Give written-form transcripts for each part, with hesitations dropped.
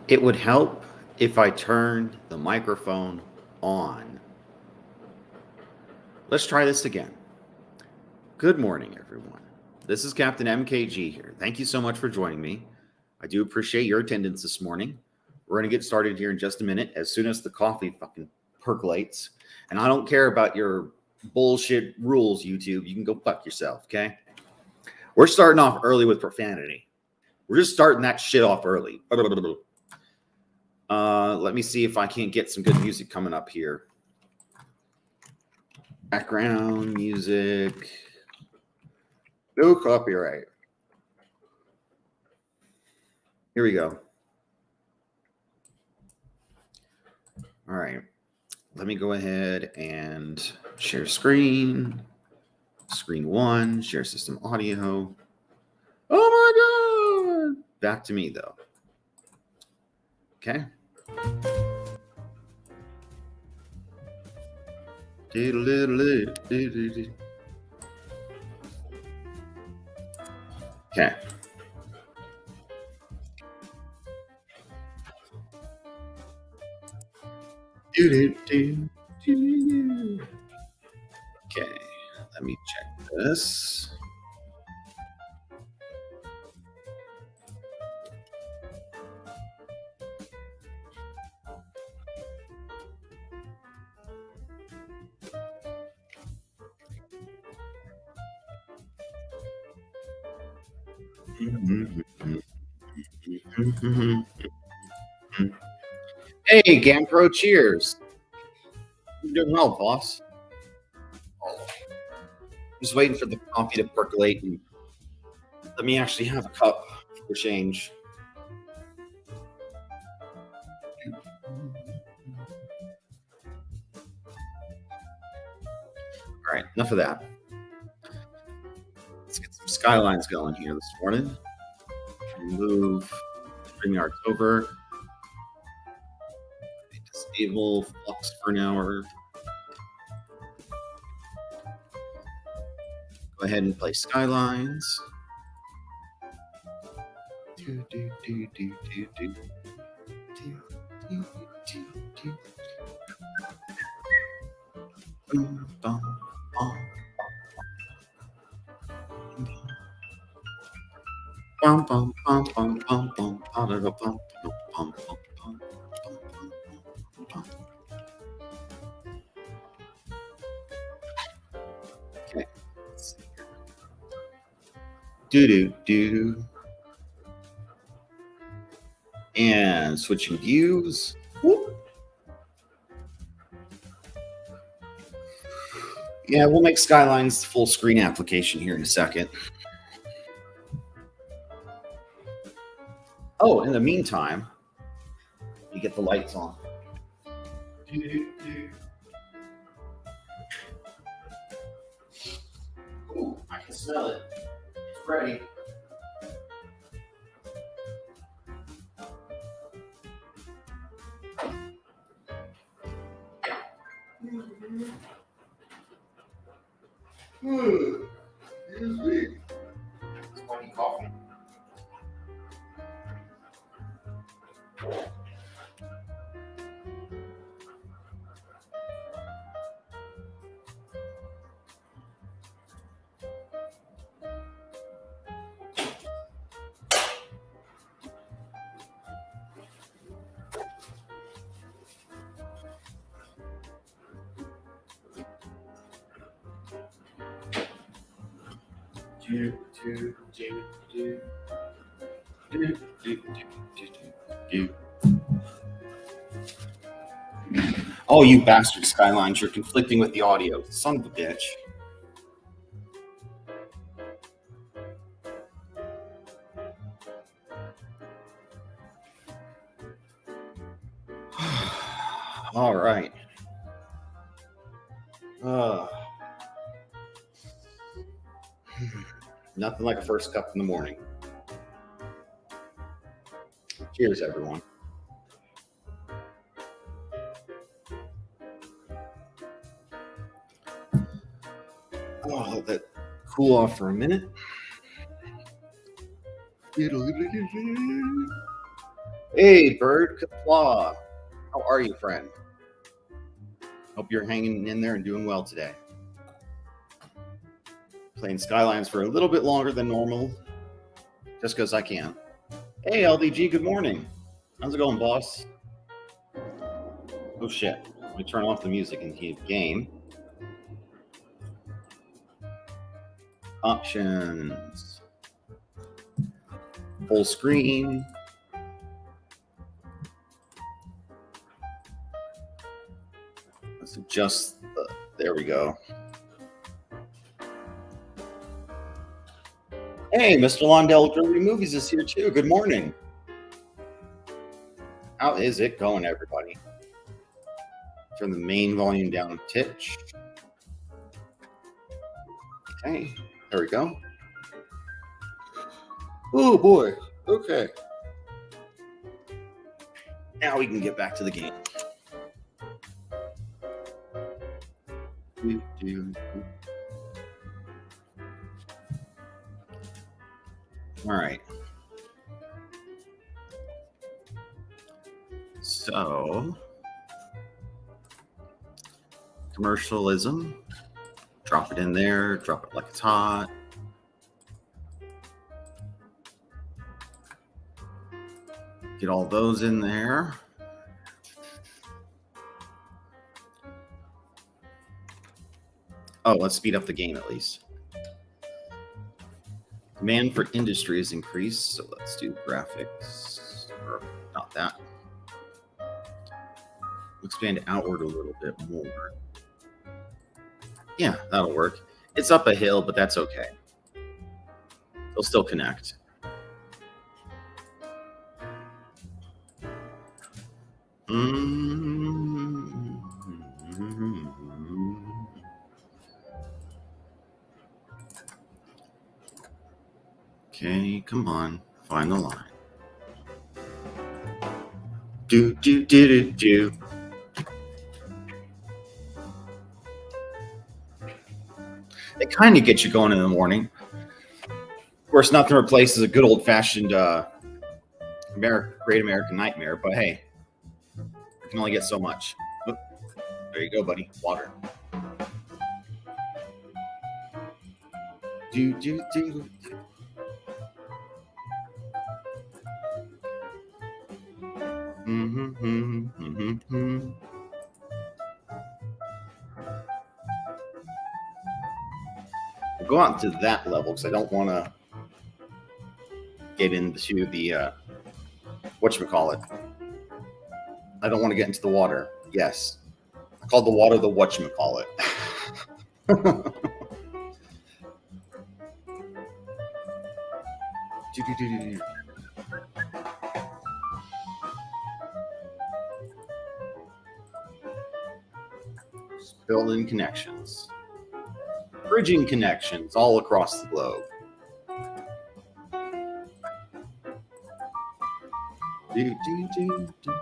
It would help if I turned the microphone on. Let's try this again. Good morning, everyone. This is Captain MKG here. Thank you so much for joining me. I do appreciate your attendance this morning. We're going to get started here in just a minute as soon as the coffee fucking percolates. And I don't care about your bullshit rules, YouTube. You can go fuck yourself, okay? We're starting off early with profanity. We're just starting that shit off early. Let me see if I can't get some good music coming up here. Background music. No copyright. Here we go. All right. Let me go ahead and share screen. Screen one, share system audio. Oh my God. Back to me though. Okay. Okay. Okay, let me check this. Hey, Gampro, cheers. You're doing well, boss. Just waiting for the coffee to percolate and let me actually have a cup for change. All right, enough of that. Let's get some Skylines going here this morning. Move StreamYard over. Disable Flux for an hour. Go ahead and play Skylines. Okay. Do. And switching views. Whoop. Yeah, we'll make Skylines full screen application here in a second. Oh, in the meantime, you get the lights on. Ooh, I can smell it. It's ready. Excuse me. It's mighty coffee. Oh, you bastard Skylines, you're conflicting with the audio. Son of a bitch. All right. Nothing like a first cup in the morning. Cheers, everyone. Oh, let that cool off for a minute. Hey, Bird Claw. How are you, friend? Hope you're hanging in there and doing well today. Playing Skylines for a little bit longer than normal, just because I can. Hey, LDG, good morning. How's it going, boss? Oh, shit. Let me turn off the music in the game. Options. Full screen. Let's adjust there we go. Hey, Mr. Londell Drury Movies is here too. Good morning. How is it going, everybody? Turn the main volume down a titch. Okay, there we go. Oh boy. Okay. Now we can get back to the game. All right. So, commercialism. Drop it in there. Drop it like it's hot. Get all those in there. Oh, let's speed up the game at least. Demand for industry has increased, so let's do graphics. Or not that. Expand outward a little bit more. Yeah, that'll work. It's up a hill, but that's okay. They'll still connect. Okay, come on. Find the line. Do, do, do, do, do. They kind of get you going in the morning. Of course, nothing replaces a good old-fashioned Great American Nightmare, but hey, I can only get so much. Oh, there you go, buddy. Water. Do, do, do. We'll go out to that level because I don't want to get into the whatchamacallit. I don't want to get into the water. Yes. I called the water the whatchamacallit. Building connections. Bridging connections all across the globe. Do, do, do, do.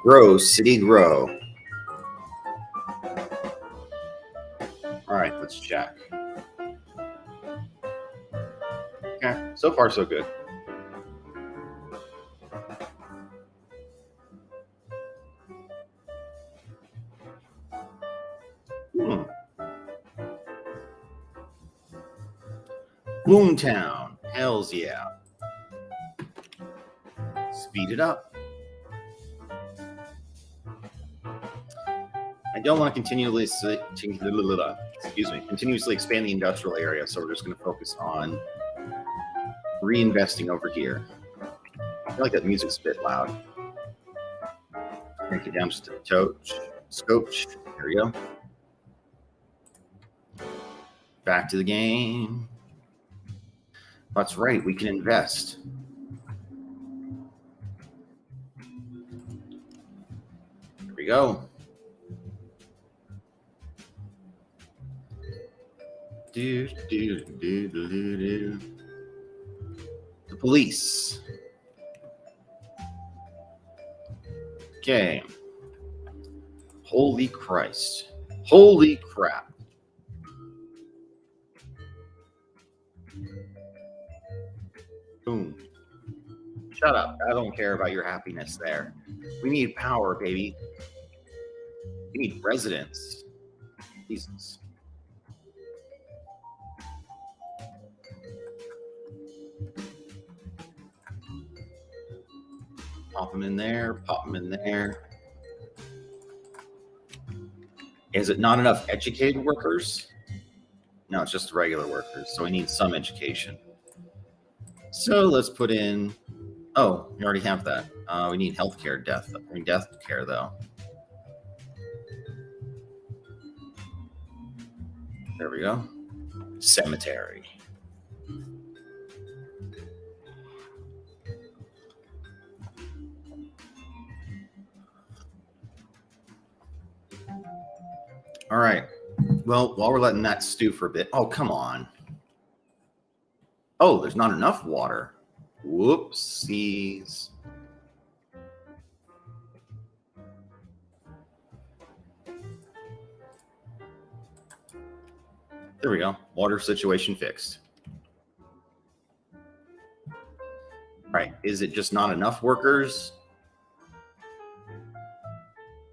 Grow, city, grow. All right, let's check. Okay, so far so good. Boomtown, hells yeah. Speed it up. I don't want to continuously expand the industrial area, so we're just going to focus on reinvesting over here. I feel like that music's a bit loud. Crank it down just a touch. Scotch. There we go. Back to the game. That's right, we can invest. Here we go. Do, do, do, do, do, do. The police. Okay. Holy Christ. Holy crap. Boom. Shut up. I don't care about your happiness there. We need power, baby. We need residents. Jesus. Pop them in there. Pop them in there. Is it not enough educated workers? No, it's just regular workers. So we need some education. So let's put in. Oh, we already have that. We need healthcare, death care though. There we go. Cemetery. All right. Well, while we're letting that stew for a bit. Oh, come on. Oh, there's not enough water. Whoopsies. There we go. Water situation fixed. Right. Is it just not enough workers?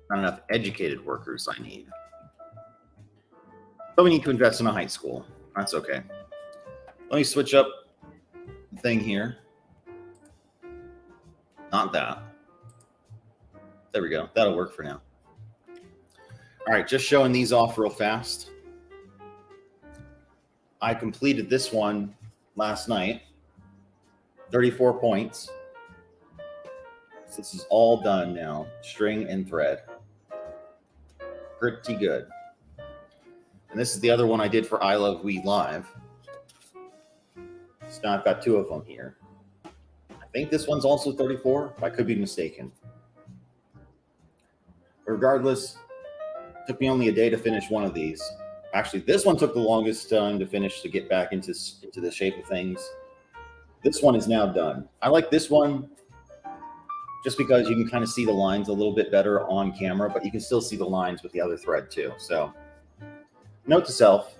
Not enough educated workers I need. But we need to invest in a high school. That's okay. Let me switch up the thing here. Not that. There we go. That'll work for now. All right, just showing these off real fast. I completed this one last night. 34 points. So this is all done now. String and thread. Pretty good. And this is the other one I did for I Love Weed Live. So now I've got two of them here. I think this one's also 34. I could be mistaken. Regardless, it took me only a day to finish one of these. Actually, this one took the longest time to finish to get back into the shape of things. This one is now done. I like this one just because you can kind of see the lines a little bit better on camera, but you can still see the lines with the other thread too. So, note to self,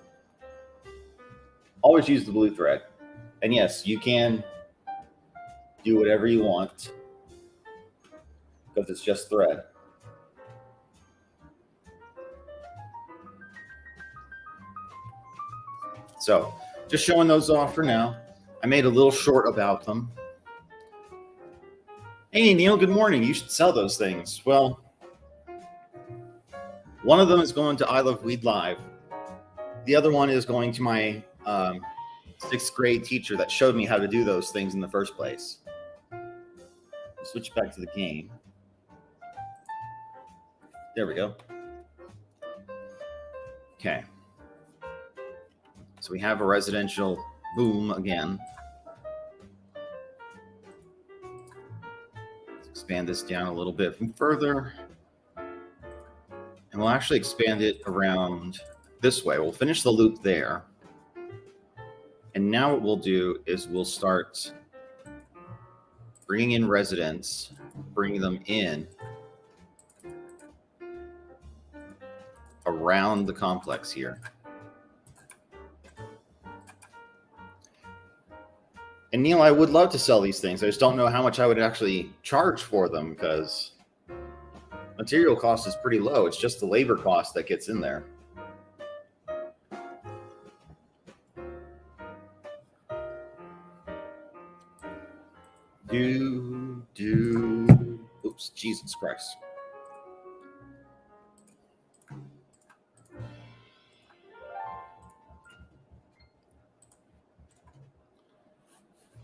always use the blue thread. And yes, you can do whatever you want because it's just thread. So, just showing those off for now. I made a little short about them. Hey, Neil, good morning. You should sell those things. Well, one of them is going to I Love Weed Live. The other one is going to my sixth grade teacher that showed me how to do those things in the first place. Switch back to the game. There we go. Okay. So we have a residential boom again. Let's expand this down a little bit further. And we'll actually expand it around this way. We'll finish the loop there. And now what we'll do is we'll start bringing in residents, bringing them in around the complex here. And Neil, I would love to sell these things. I just don't know how much I would actually charge for them because material cost is pretty low. It's just the labor cost that gets in there. Oops, Jesus Christ.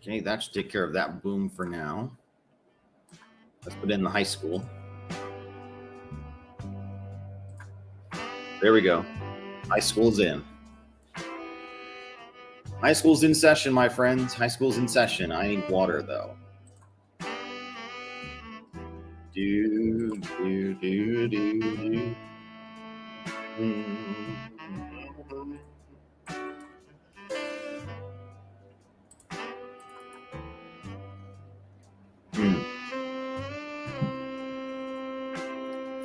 Okay, that should take care of that boom for now. Let's put in the high school. There we go. High school's in. High school's in session, my friends. High school's in session. I need water, though. Do.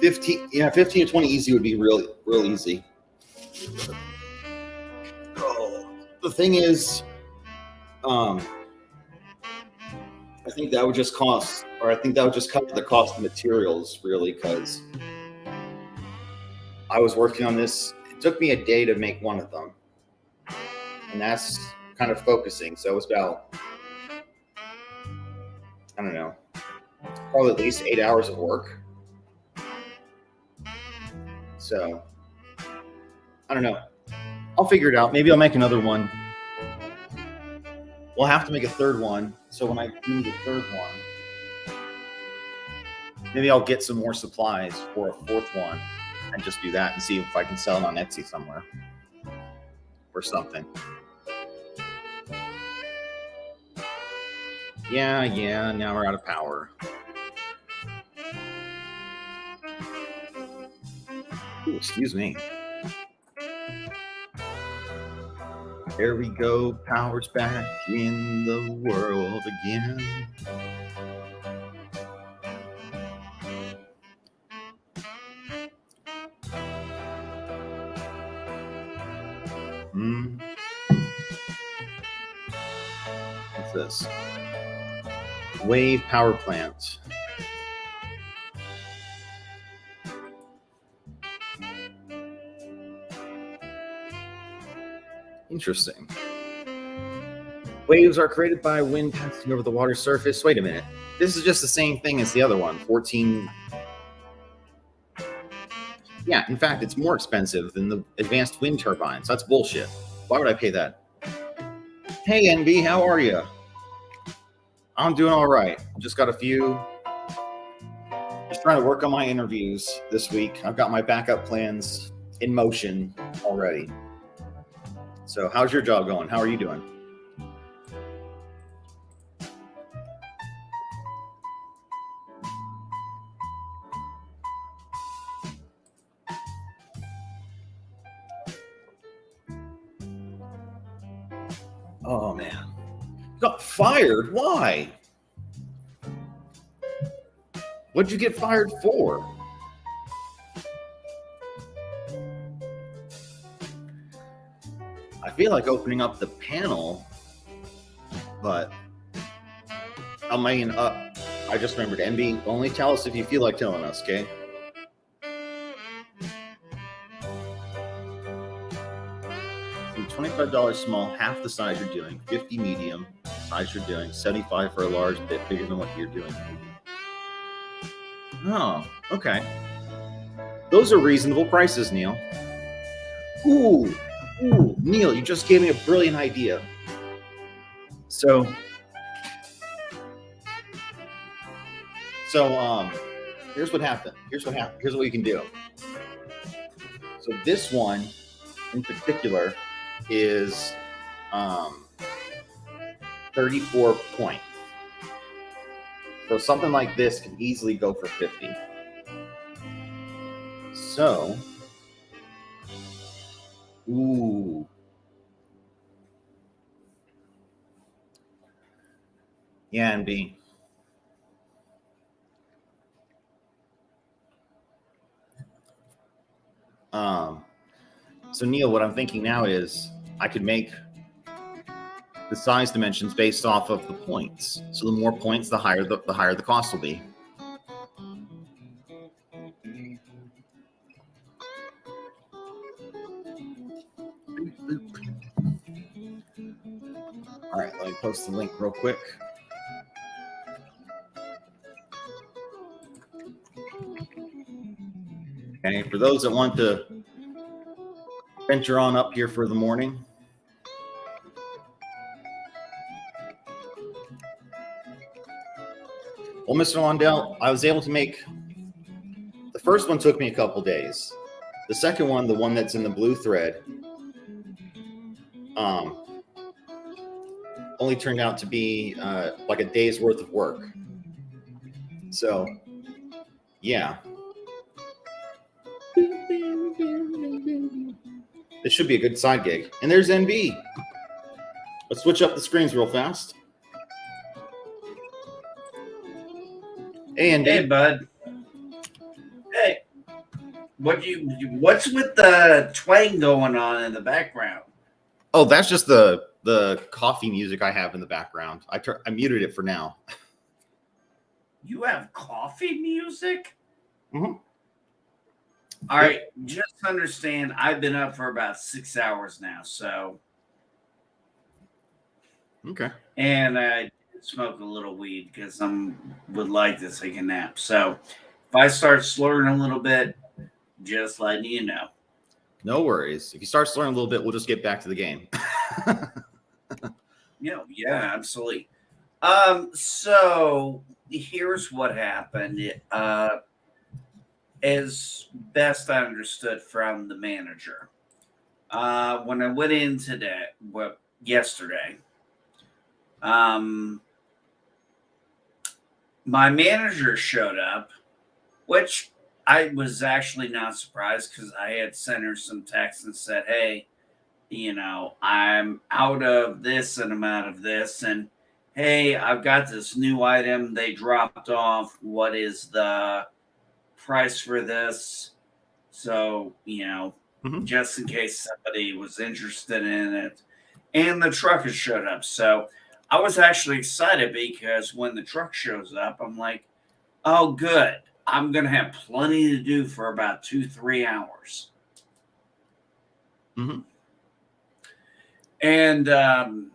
15 to 20 easy would be real easy. Oh, the thing is, I think that would just cover the cost of materials, really, because I was working on this. It took me a day to make one of them, and that's kind of focusing. So it's about, I don't know, probably at least 8 hours of work. So I don't know. I'll figure it out. Maybe I'll make another one. We'll have to make a third one. So when I do the third one, maybe I'll get some more supplies for a fourth one and just do that and see if I can sell it on Etsy somewhere or something. Yeah, now we're out of power. Ooh, excuse me. There we go, power's back in the world again. What's this? Wave power plant. Interesting. Waves are created by wind passing over the water surface. Wait a minute. This is just the same thing as the other one. 14. Yeah, in fact, it's more expensive than the advanced wind turbines. That's bullshit. Why would I pay that? Hey, NB, how are you? I'm doing all right. Just got a few. Just trying to work on my interviews this week. I've got my backup plans in motion already. So how's your job going? How are you doing? Oh, man. Got fired? Why? What'd you get fired for? I feel like opening up the panel, but I mean, I just remembered, MB, only tell us if you feel like telling us, okay? $25 small, half the size you're doing, 50 medium size you're doing, 75 for a large, bit bigger than what you're doing, maybe. Oh, okay. Those are reasonable prices, Neil. Ooh, Neil, you just gave me a brilliant idea. So, here's what happened. Here's what we can do. So this one in particular is 34 points. So something like this can easily go for 50. So, ooh. Yeah, and B. So Neil, what I'm thinking now is I could make the size dimensions based off of the points. So the more points, the higher the cost will be. All right, let me post the link real quick. Okay, for those that want to venture on up here for the morning. Well, Mr. Londell, I was able to make, the first one took me a couple days. The second one, the one that's in the blue thread, only turned out to be like a day's worth of work. So, yeah. This should be a good side gig. And there's NB. Let's switch up the screens real fast. Hey, NB. Hey, bud. Hey. What's with the twang going on in the background? Oh, that's just the coffee music I have in the background. I muted it for now. You have coffee music? Mm-hmm. All Yep. right, just understand I've been up for about 6 hours now, Okay. and I did smoke a little weed because would like to take a nap. So if I start slurring a little bit, just letting you know. No worries. If you start slurring a little bit, we'll just get back to the game. Yeah, absolutely. So here's what happened. As best I understood from the manager, when I went in today, well, yesterday, um, my manager showed up, which I was actually not surprised because I had sent her some texts and said, "Hey, I'm out of this and I'm out of this, and hey, I've got this new item they dropped off. What is the price for this?" So, Mm-hmm. just in case somebody was interested in it. And the truck has showed up. So I was actually excited because when the truck shows up, I'm like, oh, good. I'm going to have plenty to do for about 2, 3 hours. Mm-hmm. And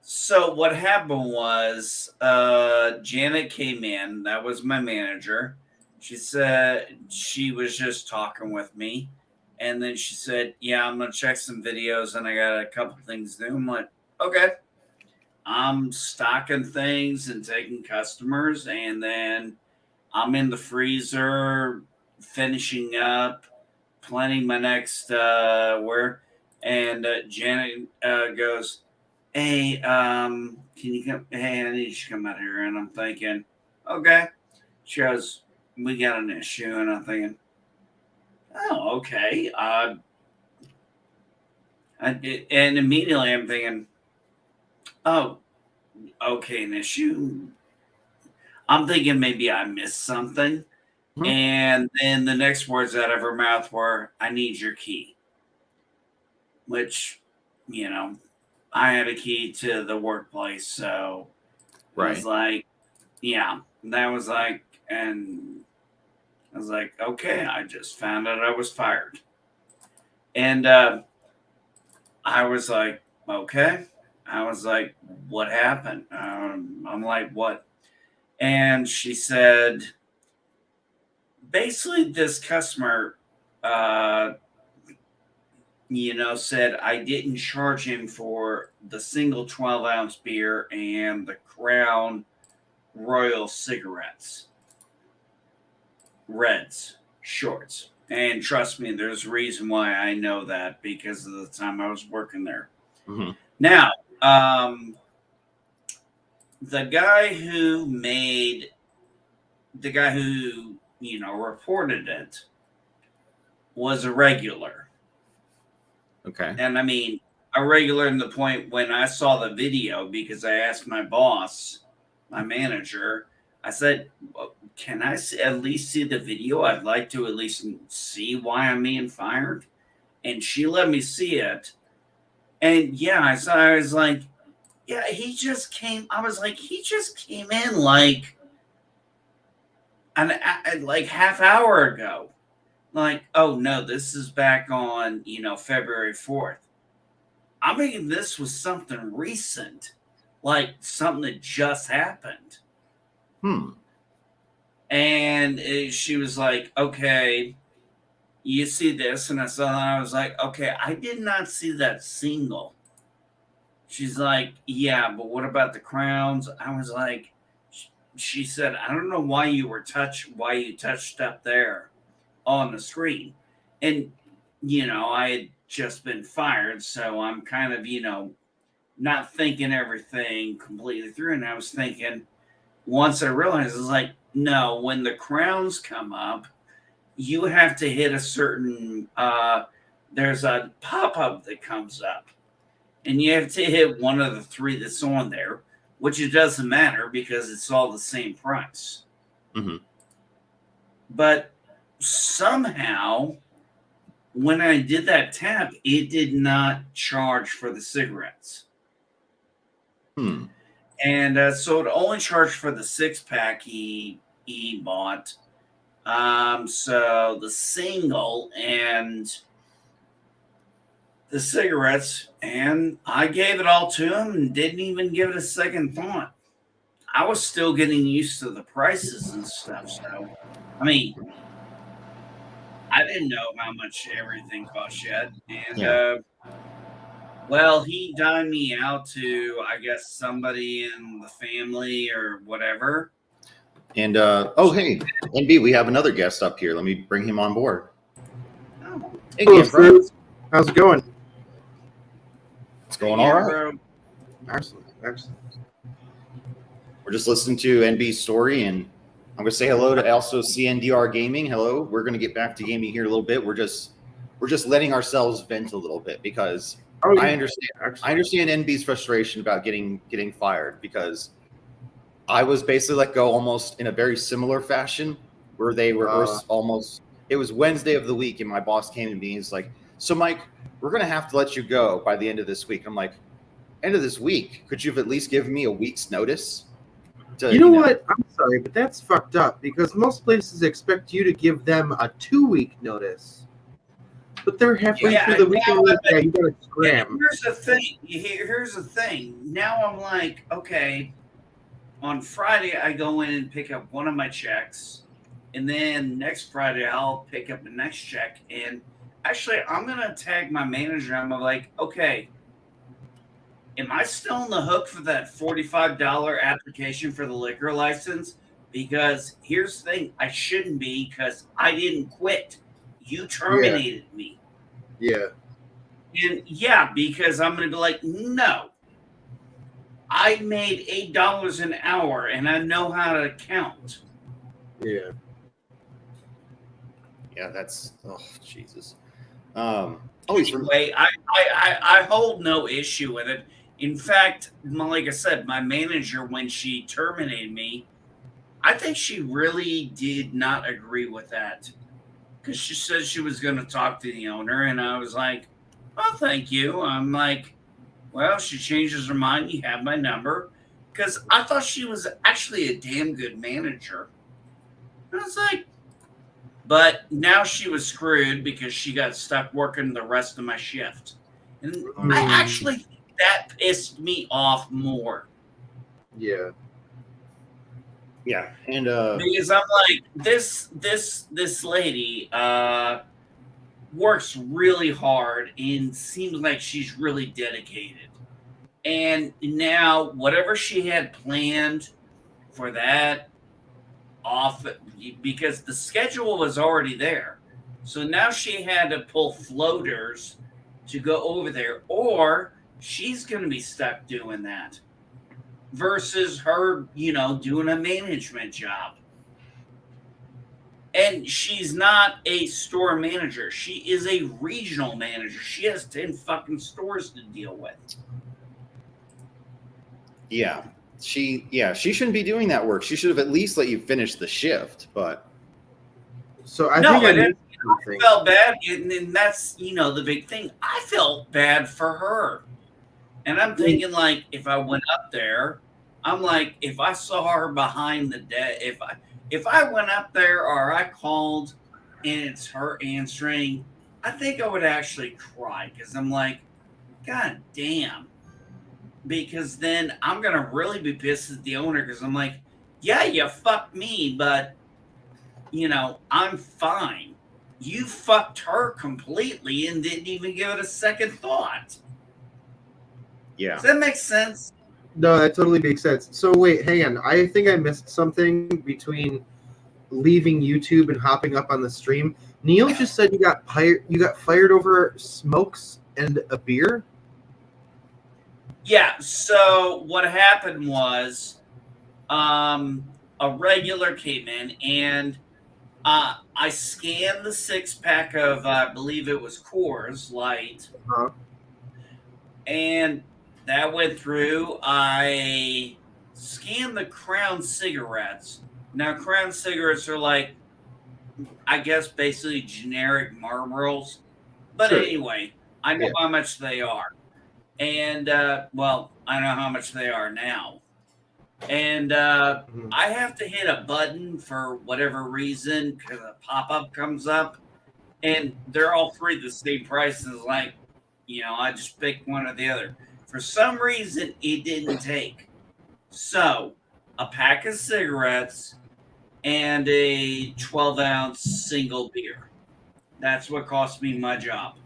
so what happened was Janet came in. That was my manager. She said she was just talking with me. And then she said, yeah, I'm going to check some videos and I got a couple things to do. I'm like, okay. I'm stocking things and taking customers. And then I'm in the freezer finishing up, planning my next where. And Janet goes, hey, can you come? Hey, I need you to come out here. And I'm thinking, okay. She goes, we got an issue. And I'm thinking, oh, okay. And immediately I'm thinking, oh, okay, an issue. I'm thinking maybe I missed something. Mm-hmm. And then the next words out of her mouth were, I need your key, which, you know, I had a key to the workplace. So it was Right. like, yeah, that was like, and I was like, okay, I just found out I was fired. And I was like, okay. I was like, what happened? I'm like, what? And she said, basically, this customer, uh, said I didn't charge him for the single 12-ounce beer and the Crown Royal cigarettes, Reds, shorts. And trust me, there's a reason why I know that because of the time I was working there. Mm-hmm. Now, the guy who made the guy who reported it was a regular. Okay. And I mean, a regular in the point when I saw the video, because I asked my boss, my manager, I said, well, can I at least see the video? I'd like to at least see why I'm being fired. And she let me see it. And yeah, I was like, yeah, he just came. I was like, he just came in like like half hour ago. Like, oh no, this is back on, February 4th. I mean, this was something recent, like something that just happened. Hmm. And she was like, okay, you see this. And I was like, okay, I did not see that single. She's like, yeah, but what about the crowns? I was like, she said, I don't know why why you touched up there on the screen. And, I had just been fired. So I'm kind of, not thinking everything completely through. And I was thinking, once I realized, it's like, no, when the crowns come up, you have to hit a certain, there's a pop up that comes up. And you have to hit one of the three that's on there, which it doesn't matter because it's all the same price. Mm-hmm. But somehow, when I did that tap, it did not charge for the cigarettes. And so it only charged for the 6-pack he bought. So the single and the cigarettes, and I gave it all to him and didn't even give it a second thought. I was still getting used to the prices and stuff. So, I mean, I didn't know how much everything cost yet. And well, he dined me out to, I guess, somebody in the family or whatever. And hey, NB, we have another guest up here. Let me bring him on board. Oh, Hey, Hello, Gambro. friends. How's it going? It's going all right. bro. Excellent. We're just listening to NB's story, and I'm going to say hello to also CNDR Gaming. Hello. We're going to get back to gaming here in a little bit. We're just letting ourselves vent a little bit because I understand NB's frustration about getting fired, because I was basically let go almost in a very similar fashion, where they were almost. It was Wednesday of the week, and my boss came to me and he's like, "So, Mike, we're going to have to let you go by the end of this week." I'm like, "End of this week? Could you have at least given me a week's notice?" You know what? I'm sorry, but that's fucked up, because most places expect you to give them a 2-week notice. But they're halfway through the week and you gotta scram. Here's the thing. Now I'm like, okay, on Friday I go in and pick up one of my checks, and then next Friday I'll pick up the next check. And actually, I'm gonna tag my manager. I'm like, okay, am I still on the hook for that $45 application for the liquor license? Because here's the thing, I shouldn't be, because I didn't quit. You terminated me. Yeah. And because I'm going to be like, no, I made $8 an hour and I know how to count. Yeah. Yeah, that's Jesus. Anyway, I hold no issue with it. In fact, like I said, my manager, when she terminated me, I think she really did not agree with that, because she said she was going to talk to the owner, and I was like, "Oh, thank you." I'm like, "Well, she changes her mind. You have my number," because I thought she was actually a damn good manager. I was like, but now she was screwed because she got stuck working the rest of my shift, and I actually think that pissed me off more. Yeah. Yeah, and because I'm like, this lady works really hard and seems like she's really dedicated. And now whatever she had planned for that off, because the schedule was already there. So now she had to pull floaters to go over there, or she's going to be stuck doing that versus her, doing a management job. And she's not a store manager. She is a regional manager. She has 10 fucking stores to deal with. Yeah. She shouldn't be doing that work. She should have at least let you finish the shift, but so I think I felt bad, and that's the big thing. I felt bad for her. And I'm thinking, like, if I went up there, I'm like, if I saw her behind the desk, if I went up there or I called and it's her answering, I think I would actually cry, because I'm like, God damn. Because then I'm going to really be pissed at the owner, because I'm like, yeah, you fucked me, but, I'm fine. You fucked her completely and didn't even give it a second thought. Yeah. Does that make sense? No, that totally makes sense. So wait, hang on. I think I missed something between leaving YouTube and hopping up on the stream. Neil just said you got fired over smokes and a beer? Yeah, so what happened was a regular came in, and I scanned the 6-pack of, I believe it was Coors Light, and that went through. I scanned the Crown cigarettes. Now, Crown cigarettes are like, I guess basically generic Marlboros. But Sure. anyway, I know Yeah. how much they are. And well, I know how much they are now. And Mhm. I have to hit a button for whatever reason because a pop-up comes up, and they're all three the same price. And it's like, I just picked one or the other. For some reason, it didn't take. So, a pack of cigarettes and a 12-ounce single beer. That's what cost me my job.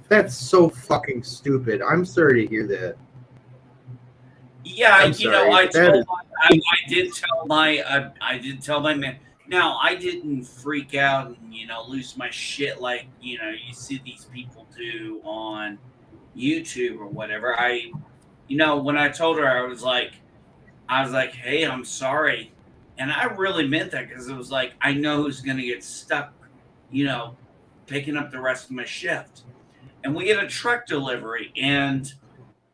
That's so fucking stupid. I'm sorry to hear that. Yeah, I'm sorry. I That is. told I did tell my man. Now I didn't freak out and lose my shit like you see these people do on YouTube or whatever. When I told her I was like, hey, I'm sorry, and I really meant that because it was like I know who's gonna get stuck, you know, picking up the rest of my shift, and we get a truck delivery, and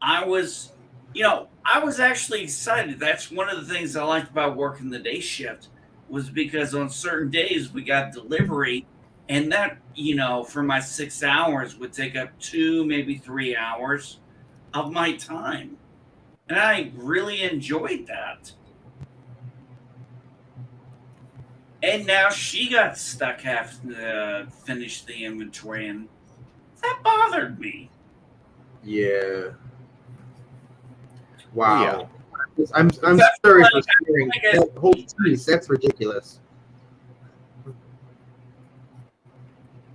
I was, I was actually excited. That's one of the things I liked about working the day shift was because on certain days we got delivery, and that, for my 6 hours would take up 2, maybe 3 hours of my time. And I really enjoyed that. And now she got stuck having to finish the inventory, and that bothered me. Yeah. Well, Wow. I'm That's sorry like, for hearing I guess, that whole piece. That's ridiculous.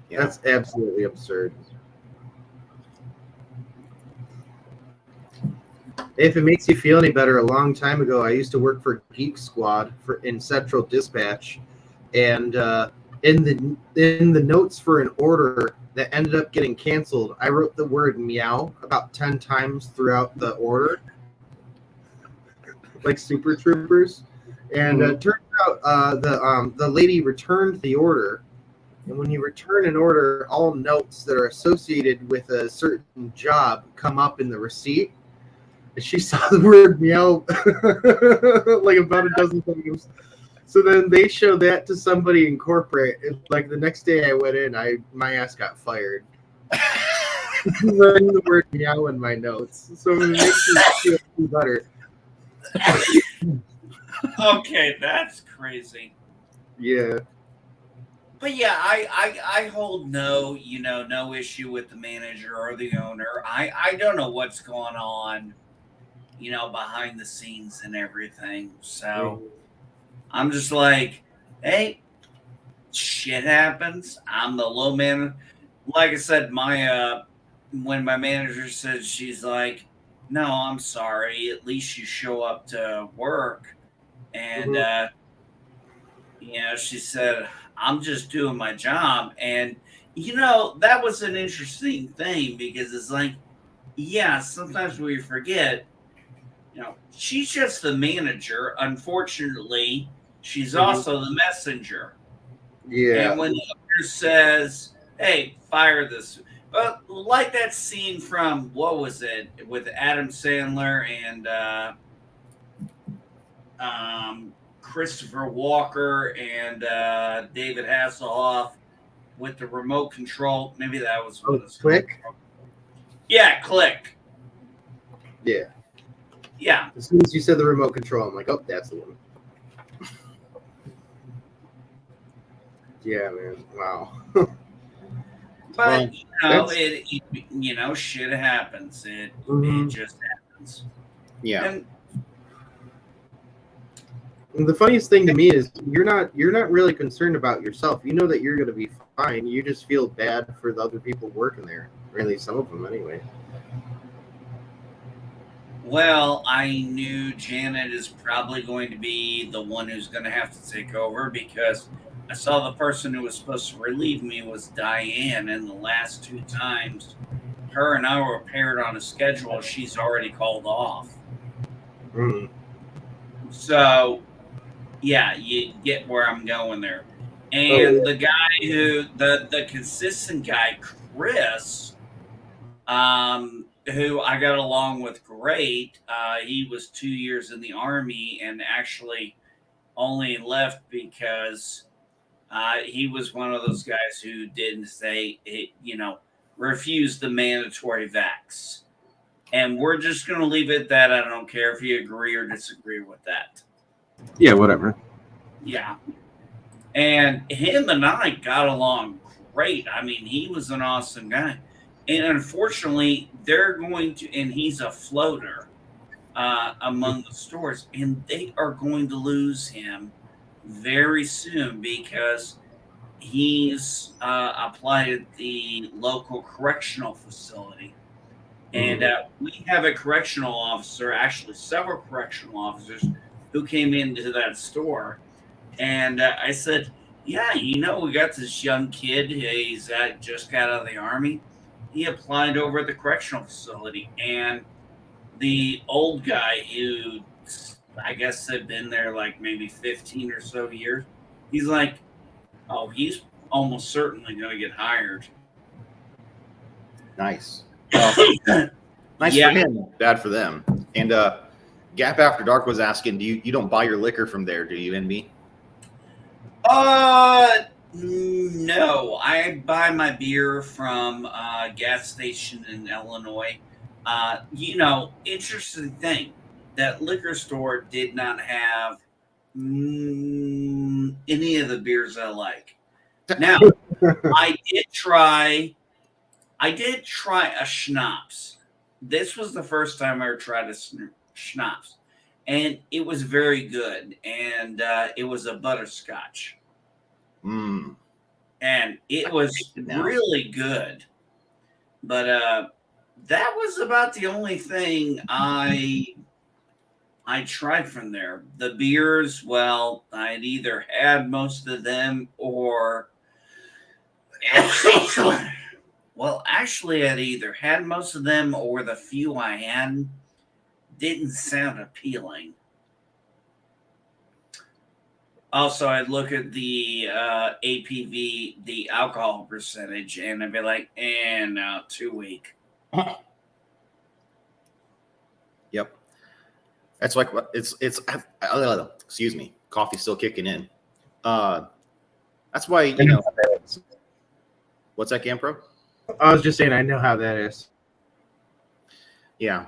yeah. That's absolutely absurd. If it makes you feel any better, a long time ago, I used to work for Geek Squad in Central Dispatch, and in the notes for an order that ended up getting canceled, I wrote the word meow about 10 times throughout the order, like Super Troopers. And it turns out the lady returned the order. And when you return an order, all notes that are associated with a certain job come up in the receipt. She saw the word meow like about a dozen times. So then they show that to somebody in corporate. Like the next day I went in, my ass got fired. Writing the word meow in my notes. So it makes me feel better. okay, that's crazy. Yeah. But yeah, I hold no issue with the manager or the owner. I don't know what's going on, behind the scenes and everything. So I'm just like, hey, shit happens. I'm the low man. Like I said, when my manager said, she's like, no, I'm sorry. At least you show up to work. And she said, I'm just doing my job. And that was an interesting thing because it's like, yeah, sometimes we forget, she's just the manager. Unfortunately, she's also the messenger. Yeah. And when the owner says, hey, fire this, like that scene from, what was it, with Adam Sandler and Christopher Walker and David Hasselhoff with the remote control. Maybe that was what it's called. Click. Yeah, Click. Yeah. Yeah. As soon as you said the remote control, I'm like, oh, that's the one. Yeah, man. Wow. But Well, it shit happens. It just happens. Yeah. And the funniest thing to me is you're not really concerned about yourself. You know that you're going to be fine. You just feel bad for the other people working there, or at least some of them, anyway. Well, I knew Janet is probably going to be the one who's going to have to take over because I saw the person who was supposed to relieve me was Diane, and the last 2 times her and I were paired on a schedule, she's already called off. Mm. So, yeah, you get where I'm going there. And the guy the consistent guy, Chris, who I got along with great. He was 2 years in the Army and actually only left because he was one of those guys who didn't say, refuse the mandatory vax. And we're just going to leave it at that. I don't care if you agree or disagree with that. Yeah, whatever. Yeah. And him and I got along great. I mean, he was an awesome guy. And unfortunately, they're going to, and he's a floater among the stores, and they are going to lose him very soon because he's applied at the local correctional facility. And we have a correctional officer, actually several correctional officers, who came into that store. And I said, yeah, we got this young kid. He's just got out of the Army. He applied over at the correctional facility. And the old guy who I guess had been there like maybe 15 or so years, he's like, oh, he's almost certainly going to get hired. Nice. Well, nice for him, bad for them. And Gap After Dark was asking, you don't buy your liquor from there, do you, NB? No. I buy my beer from a gas station in Illinois. Interesting thing, that liquor store did not have any of the beers I like. Now, I did try a schnapps. This was the first time I ever tried a schnapps, and it was very good. And it was a butterscotch, and it was really good. But that was about the only thing I tried from there. The beers, well, I'd either had most of them or well, actually, I'd either had most of them or the few I had didn't sound appealing. Also, I'd look at the APV, the alcohol percentage, and I'd be like, no, too weak. Yep. That's like it's excuse me, coffee's still kicking in. That's why, what's that, Gampro? I was just saying, I know how that is. Yeah.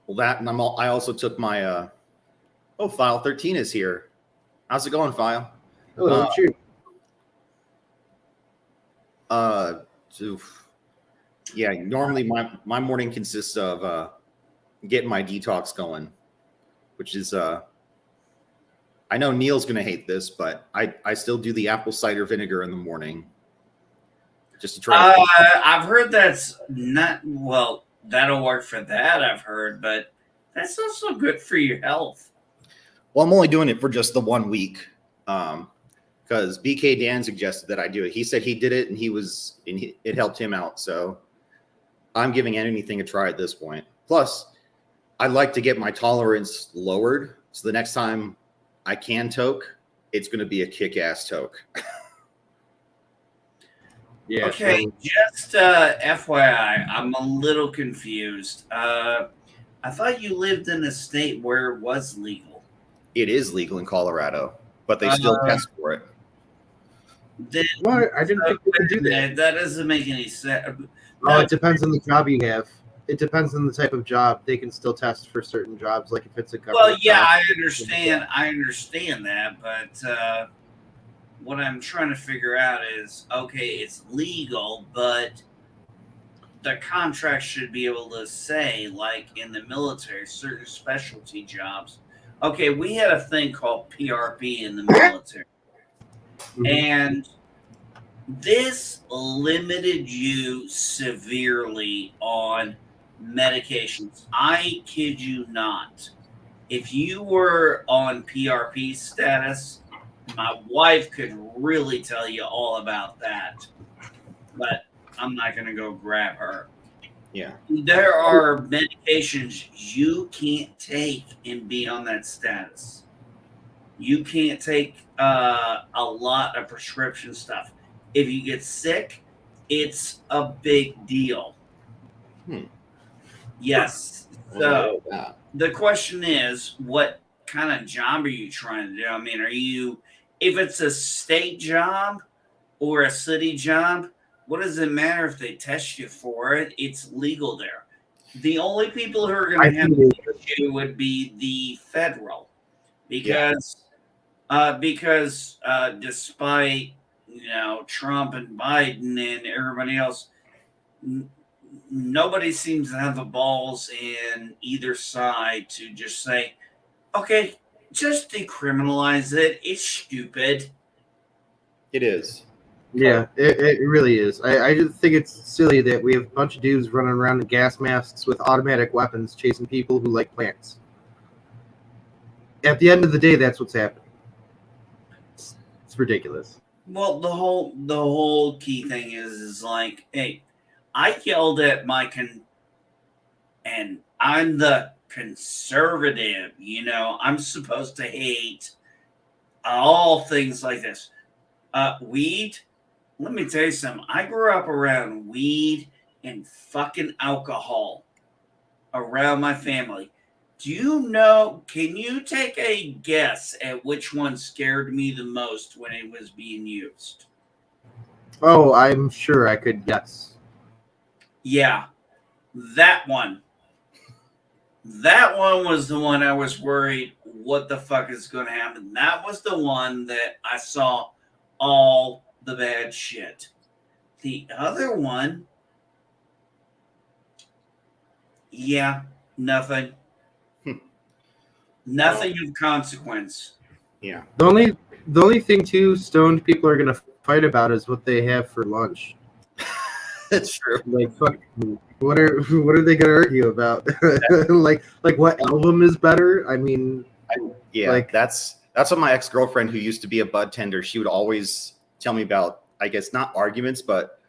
Well, that, and I also took my File 13 is here. How's it going, File? Hello, cheers. Yeah, normally my morning consists of getting my detox going, which is I know Neil's gonna hate this, but I still do the apple cider vinegar in the morning. Just to try. I've heard that's not well. That'll work for that, I've heard, but that's also good for your health. Well, I'm only doing it for just the 1 week, because BK Dan suggested that I do it. He said he did it and it helped him out. So I'm giving anything a try at this point. Plus, I'd like to get my tolerance lowered, so the next time I can toke, it's going to be a kick-ass toke. Yeah. Okay, just FYI, I'm a little confused. I thought you lived in a state where it was legal. It is legal in Colorado, but they still test for it. What? I didn't think they could do that. That doesn't make any sense. Oh, it depends on the job you have. It depends on the type of job. They can still test for certain jobs, like if it's a government. Well, yeah, job. I understand that, but what I'm trying to figure out is, okay, it's legal, but the contract should be able to say, like in the military, certain specialty jobs. Okay, we had a thing called PRP in the military, and this limited you severely on medications. I kid you not. If you were on PRP status, my wife could really tell you all about that, but I'm not going to go grab her. Yeah. There are medications you can't take and be on that status. You can't take a lot of prescription stuff. If you get sick, it's a big deal. Yes. So the question is, what kind of job are you trying to do? I mean, if it's a state job or a city job, what does it matter if they test you for it? It's legal there. The only people who are going to have an issue would be the federal, because despite Trump and Biden and everybody else, nobody seems to have the balls in either side to just say, okay, just decriminalize it. It's stupid. It is. Yeah, it really is. I just think it's silly that we have a bunch of dudes running around in gas masks with automatic weapons chasing people who like plants. At the end of the day, that's what's happening. It's ridiculous. Well, the whole key thing is like, hey, I yelled at and I'm the conservative, I'm supposed to hate all things like this. Weed, let me tell you something. I grew up around weed and fucking alcohol around my family. Can you take a guess at which one scared me the most when it was being used? Oh, I'm sure I could guess. Yeah, that one. That one was the one I was worried, what the fuck is going to happen? That was the one that I saw all the bad shit. The other one, yeah, nothing. Nothing of consequence. Yeah. The only thing too stoned people are gonna fight about is what they have for lunch. That's true. Like, fuck, what are they gonna argue about? like what album is better? I mean, that's what my ex-girlfriend, who used to be a bud tender, she would always tell me about, I guess not arguments, but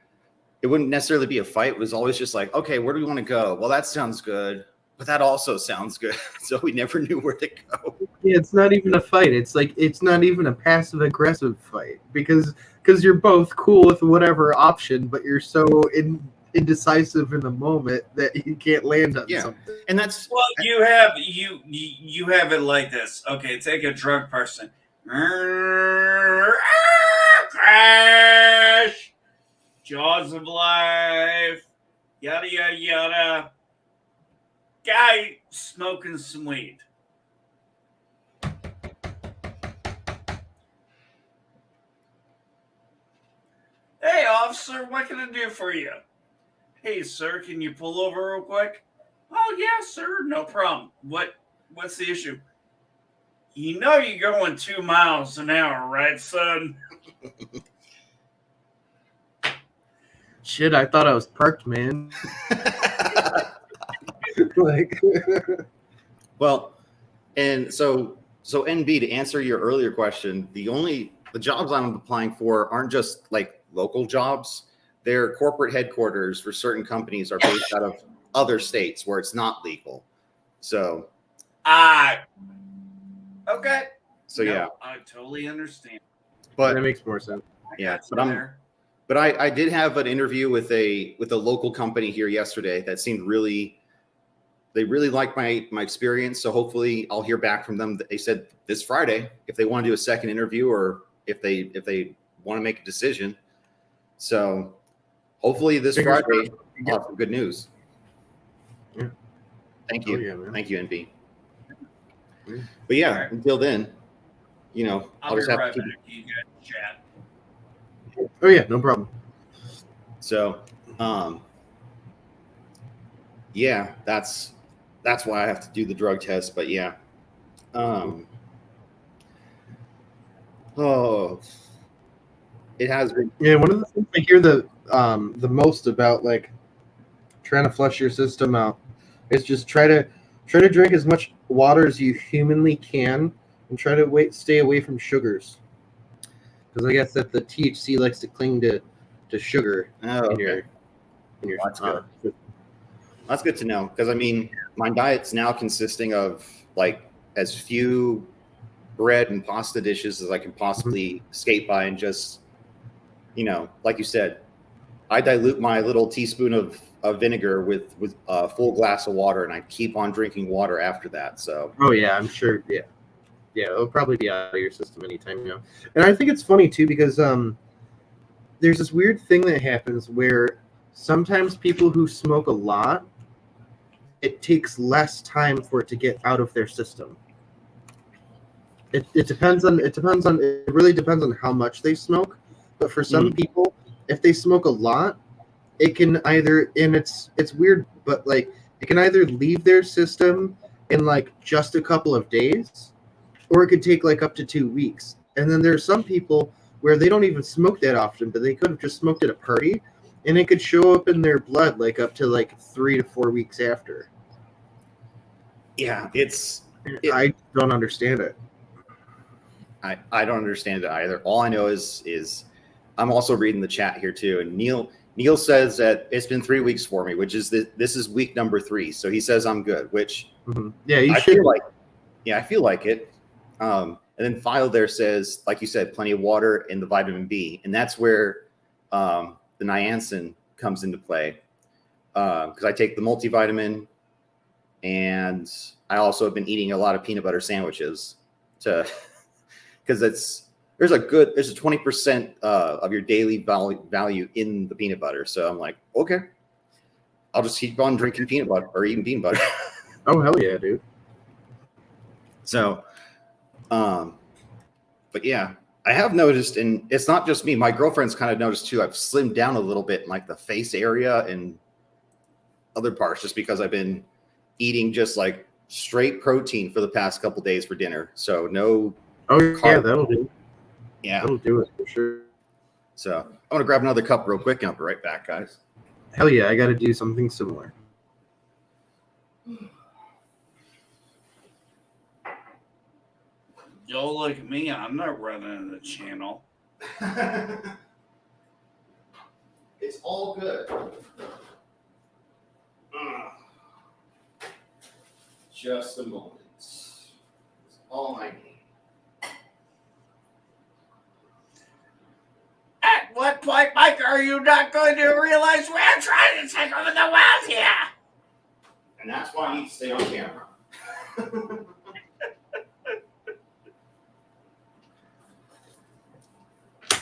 it wouldn't necessarily be a fight. It was always just like, okay, where do we want to go? Well, that sounds good, but that also sounds good. So we never knew where to go. Yeah, it's not even a fight. It's like, it's not even a passive aggressive fight because you're both cool with whatever option, but you're so indecisive in the moment that you can't land on something. And that's you have it like this. Okay, take a drunk person. Crash, jaws of life, yada yada yada. Guy smoking some weed. Hey, officer, what can I do for you? Hey, sir, can you pull over real quick? Oh, yeah, sir, no problem. What's the issue? You know you're going 2 miles an hour, right, son? Shit, I thought I was parked, man. Like, well, and so NB, to answer your earlier question, the jobs I'm applying for aren't just like local jobs. Their corporate headquarters for certain companies are based out of other states where it's not legal. So, okay. So no, yeah, I totally understand. But that makes more sense. Yeah, but I did have an interview with a local company here yesterday that seemed they really liked my experience. So hopefully I'll hear back from them. They said this Friday if they want to do a second interview or if they want to make a decision. So hopefully this Friday I'll have some good news. Yeah. Thank you. Yeah, thank you, NB. But yeah, until then, I'll just have to keep you guys chat. Oh yeah, no problem. So, yeah, that's why I have to do the drug test. But yeah, it has been. Yeah, one of the things I hear the most about like trying to flush your system out is just try to drink as much water as you humanly can and try to stay away from sugars. Because I guess that the THC likes to cling to sugar in your that's good. That's good to know, because I mean, my diet's now consisting of like as few bread and pasta dishes as I can possibly skate by, and just like you said, I dilute my little teaspoon of vinegar with a full glass of water, and I keep on drinking water after that. So oh yeah, I'm sure. Yeah, Yeah, it'll probably be out of your system anytime now. And I think it's funny too because there's this weird thing that happens where sometimes people who smoke a lot, it takes less time for it to get out of their system. It really depends on how much they smoke. But for some people, if they smoke a lot, it can either, and it's weird, but like it can either leave their system in like just a couple of days, or it could take like up to 2 weeks. And then there are some people where they don't even smoke that often, but they could have just smoked at a party, and it could show up in their blood like up to like 3 to 4 weeks after. Yeah, I don't understand it. I don't understand it either. All I know is I'm also reading the chat here too, and Neil says that it's been 3 weeks for me, which is this is week number 3. So he says I'm good, which Yeah, you I should. feel like. Yeah, I feel like it. And then File there says, like you said, plenty of water and the vitamin B, and that's where the niacin comes into play. Because I take the multivitamin, and I also have been eating a lot of peanut butter sandwiches because there's a 20% of your daily value in the peanut butter. So I'm like, okay, I'll just keep on drinking peanut butter or eating peanut butter. Oh hell yeah, dude. So, but yeah, I have noticed, and it's not just me. My girlfriend's kind of noticed too. I've slimmed down a little bit in like the face area and other parts, just because I've been eating just like straight protein for the past couple days for dinner. So no. Oh yeah, that'll do. Yeah, that'll do it for sure. So I'm gonna grab another cup real quick, and I'll be right back, guys. Hell yeah, I got to do something similar. Don't look at me. I'm not running the channel. It's all good. Just a moment. That's all I need. At what point, Mike, are you not going to realize we're trying to take over the world here? And that's why I need to stay on camera.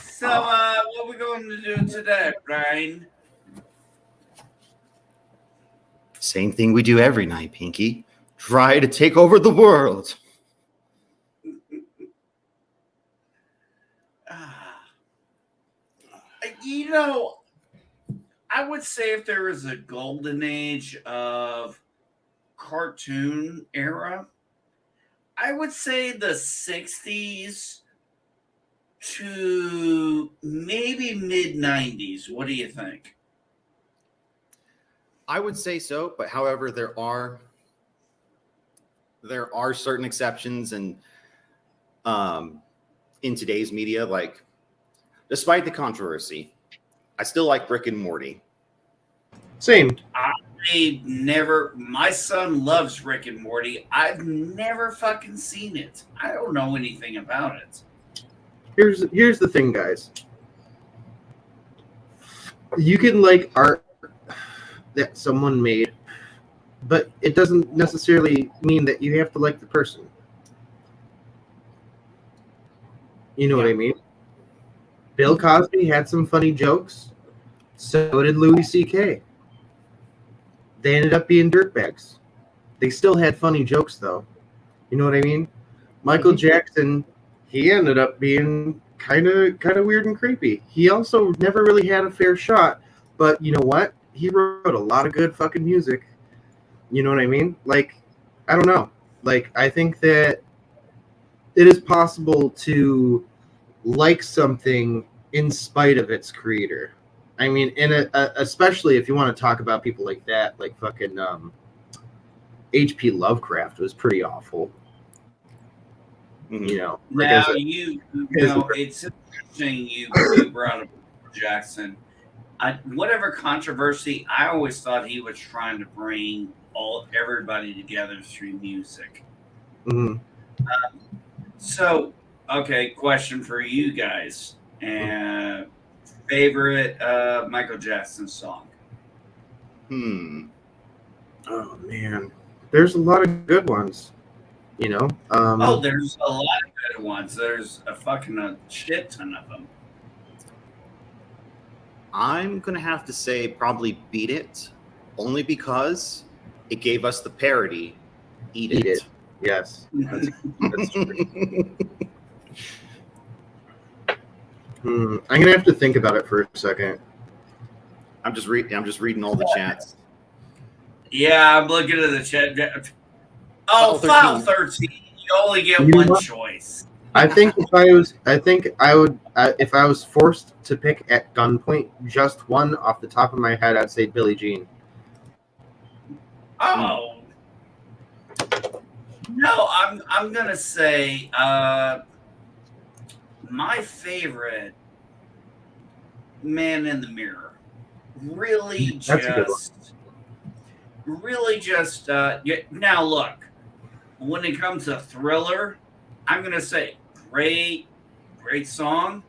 So, what are we going to do today, Brian? Same thing we do every night, Pinky. Try to take over the world. You know, I would say if there was a golden age of cartoon era, I would say the 60s to maybe mid 90s. What do you think? I would say so, but however, there are certain exceptions, and in today's media, like despite the controversy, I still like Rick and Morty. Same. My son loves Rick and Morty. I've never fucking seen it. I don't know anything about it. Here's the thing, guys. You can like art that someone made, but it doesn't necessarily mean that you have to like the person. You know what I mean? Bill Cosby had some funny jokes. So did Louis C.K. They ended up being dirtbags. They still had funny jokes, though. You know what I mean? Michael Jackson, he ended up being kind of weird and creepy. He also never really had a fair shot, but you know what? He wrote a lot of good fucking music. You know what I mean? Like, I don't know. Like, I think that it is possible to like something in spite of its creator. I mean, especially if you want to talk about people like that, like fucking H.P. Lovecraft was pretty awful. You know. Now it's interesting you brought up Jackson. Whatever controversy, I always thought he was trying to bring everybody together through music. Mm-hmm. So, okay, question for you guys. Favorite Michael Jackson song? Oh man, there's a lot of good ones. You know. There's a lot of good ones. There's a shit ton of them. I'm gonna have to say probably Beat It, only because it gave us the parody. Eat Eat it. It. Yes. That's true. I'm gonna have to think about it for a second. I'm just reading all the chats. Yeah, I'm looking at the chat. File File 13. 13. You only get You know one what? choice. I think if I was forced to pick at gunpoint just one off the top of my head, I'd say Billie Jean. Oh. No, I'm gonna say my favorite, Man in the Mirror. Really That's a good one. Now look, when it comes to Thriller, I'm gonna say great song,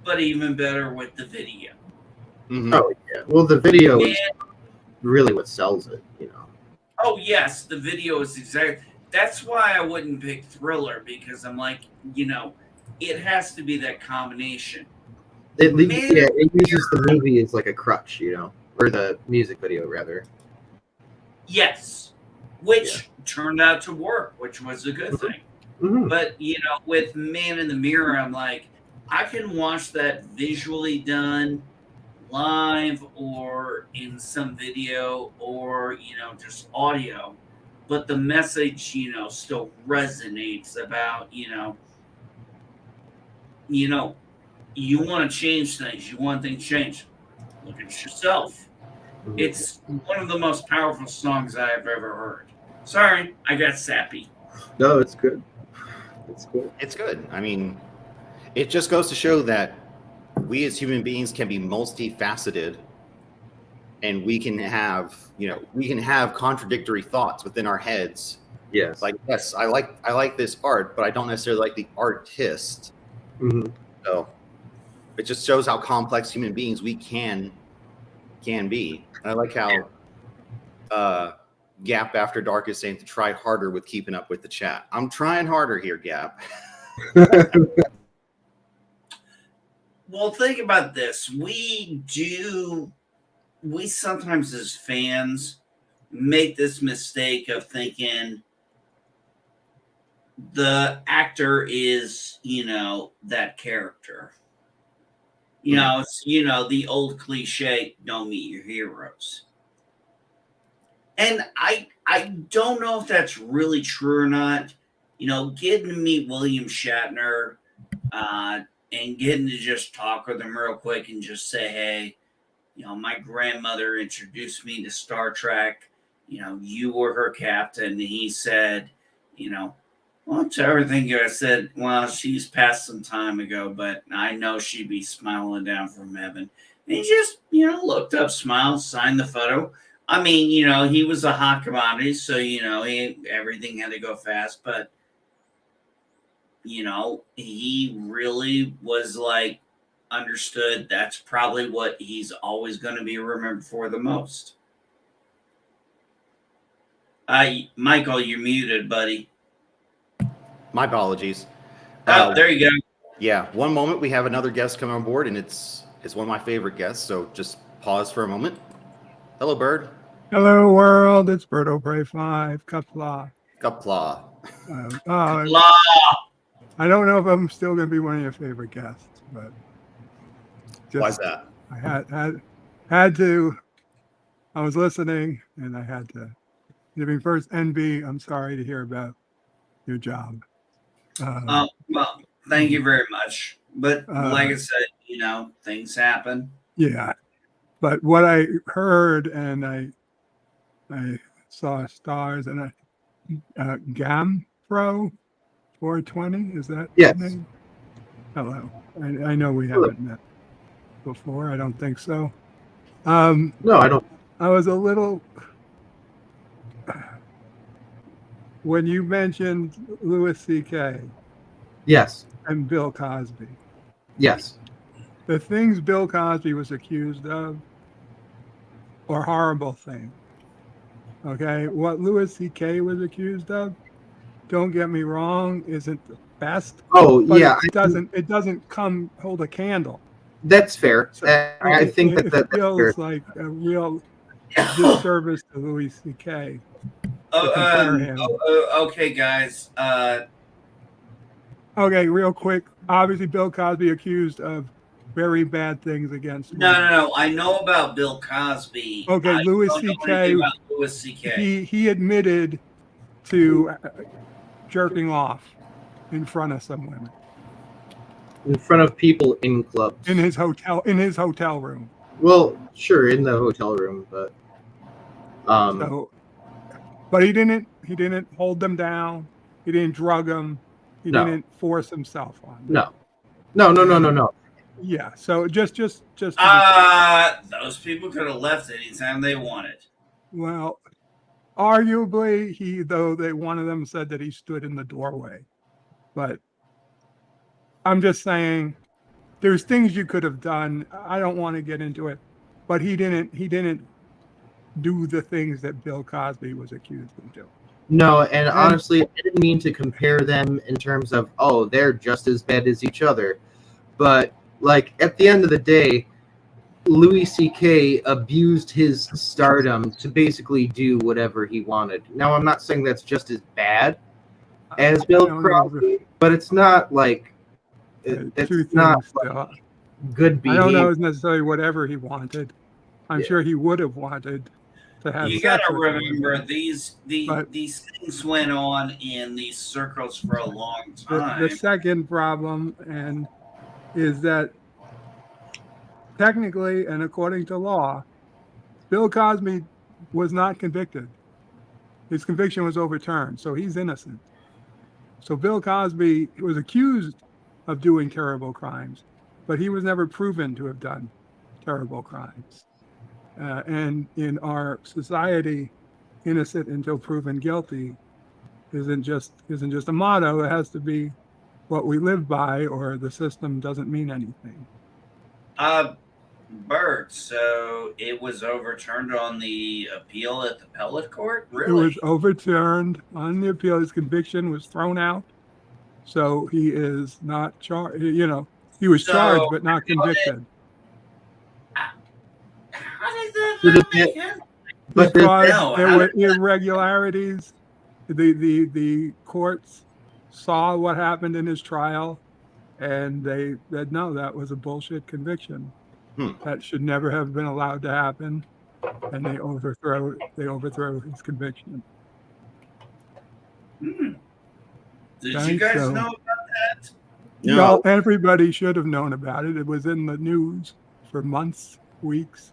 but even better with the video. Mhm. Oh yeah. Well, the video Man, is really what sells it. You know. oh yes, the video is exactly. That's why I wouldn't pick Thriller, because I'm like, it has to be that combination. It Man, uses the movie as like a crutch, you know, or the music video rather. yes, which turned out to work, which was a good thing. Mm-hmm. But with Man in the Mirror, I'm like, I can watch that visually done live or in some video or just audio, but the message still resonates about you want to change things, you want things changed, look at yourself. Mm-hmm. It's one of the most powerful songs I've ever heard. Sorry, I got sappy. No, it's good. It's good. It's good. I mean, it just goes to show that we as human beings can be multifaceted, and we can have contradictory thoughts within our heads. Yes. Like, yes, I like this art, but I don't necessarily like the artist. Mm-hmm. So it just shows how complex human beings we can be. And I like how Gap After Dark is saying to try harder with keeping up with the chat. I'm trying harder here, Gap. Well, think about this. We sometimes as fans make this mistake of thinking the actor is, that character. It's, the old cliche, don't meet your heroes. And I don't know if that's really true or not. Getting to meet William Shatner, and getting to just talk with him real quick and just say, hey, my grandmother introduced me to Star Trek. You were her captain. And he said, well, to everything I said, well, she's passed some time ago, but I know she'd be smiling down from heaven. And he just, looked up, smiled, signed the photo. I mean, he was a hot commodity, so, everything had to go fast, but, he really was like, understood that's probably what he's always going to be remembered for the most. Michael, you're muted, buddy. My apologies. There you go. Yeah, one moment, we have another guest coming on board, and it's one of my favorite guests, so just pause for a moment. Hello, Bird. Hello, world. It's Birdo Bray 5, Kapla. Kapla. I don't know if I'm still going to be one of your favorite guests, but why's that? I had to. I was listening, and I had to. First, NB, I'm sorry to hear about your job. Well, thank you very much. But like I said, things happen. Yeah, but what I heard, and I saw stars, and Gam Pro 420, is that yes. name? Hello. I know we haven't met before. I don't think so. No, I don't. I was a little. When you mentioned Louis C.K. Yes. And Bill Cosby. Yes. The things Bill Cosby was accused of are horrible things. Okay? What Louis C.K. was accused of don't get me wrong, isn't the best. Oh But yeah, it doesn't come hold a candle. that's fair. So I think it that's fair. feels like a real disservice to Louis C.K. to compare him. Okay, guys. Okay, real quick. Obviously, Bill Cosby accused of very bad things against No. women. I know about Bill Cosby. Okay, I Louis don't know C.K. anything about Louis C.K. He admitted to jerking off in front of some women In front of people in clubs. in his hotel room. Well, sure, in the hotel room, but So, but he didn't hold them down. He didn't drug them. He No. didn't force himself on them. no. Yeah. So just to be Those people could have left anytime they wanted. well, arguably one of them said that he stood in the doorway. But I'm just saying there's things you could have done. I don't want to get into it, but he didn't do the things that Bill Cosby was accused of doing. No, and honestly, I didn't mean to compare them in terms of, oh, they're just as bad as each other. But, like, at the end of the day, Louis C.K. abused his stardom to basically do whatever he wanted. Now, I'm not saying that's just as bad as Bill Cosby, but it's not like it's not like good behavior. I don't know if necessarily whatever he wanted. I'm sure he would have wanted to have. You got to remember these things went on in these circles for a long time. The second problem is that technically and according to law, Bill Cosby was not convicted. His conviction was overturned, so he's innocent. So Bill Cosby was accused of doing terrible crimes, but he was never proven to have done terrible crimes. And in our society, innocent until proven guilty isn't just a motto. It has to be what we live by, or the system doesn't mean anything. Bert, so it was overturned on the appeal at the appellate court? Really? It was overturned on the appeal. His conviction was thrown out. So he is not charged. He was charged but not convicted. How did that make sense? Because there were irregularities. The courts saw what happened in his trial, and they said, no, that was a bullshit conviction. That should never have been allowed to happen, and they overthrow his conviction. Did you guys know about that? No. Well, everybody should have known about it. It was in the news for months, weeks.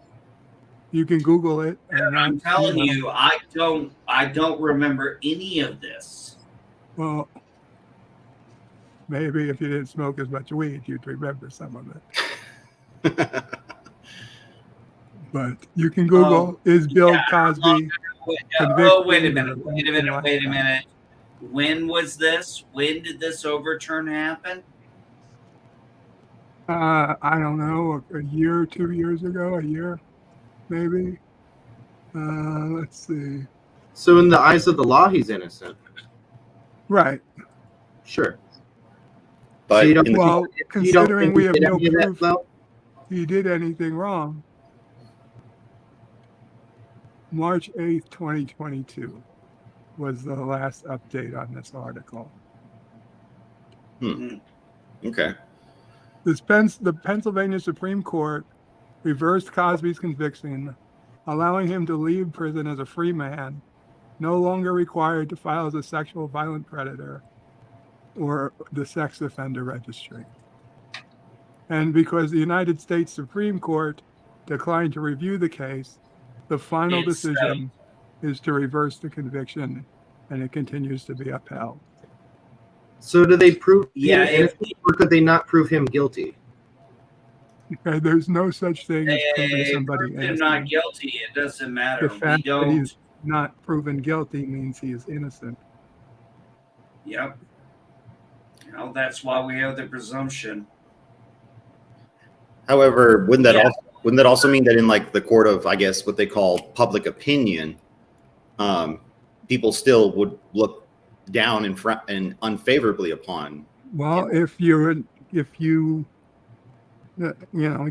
You can Google it. And I'm telling you, I don't remember any of this. Well, maybe if you didn't smoke as much weed, you'd remember some of it. But you can Google, is Bill Cosby convicted? Wait a minute. When was this? When did this overturn happen? I don't know, a year, 2 years ago, a year, maybe. Let's see. So in the eyes of the law, he's innocent. Right. Sure. But So considering we have no proof that, he did anything wrong, March 8th, 2022 was the last update on this article. Okay. The Pennsylvania Supreme Court reversed Cosby's conviction, allowing him to leave prison as a free man, no longer required to file as a sexual violent predator or the sex offender registry. And because the United States Supreme Court declined to review the case, the final decision is to reverse the conviction, and it continues to be upheld. So do they prove him innocent, or could they not prove him guilty? Okay, there's no such thing as proving somebody innocent. Not guilty. It doesn't matter. The fact that he's not proven guilty means he is innocent. Yep. Well, that's why we have the presumption. However, wouldn't that also mean that in like the court of, I guess, what they call public opinion, people still would look down and unfavorably upon. Well, if you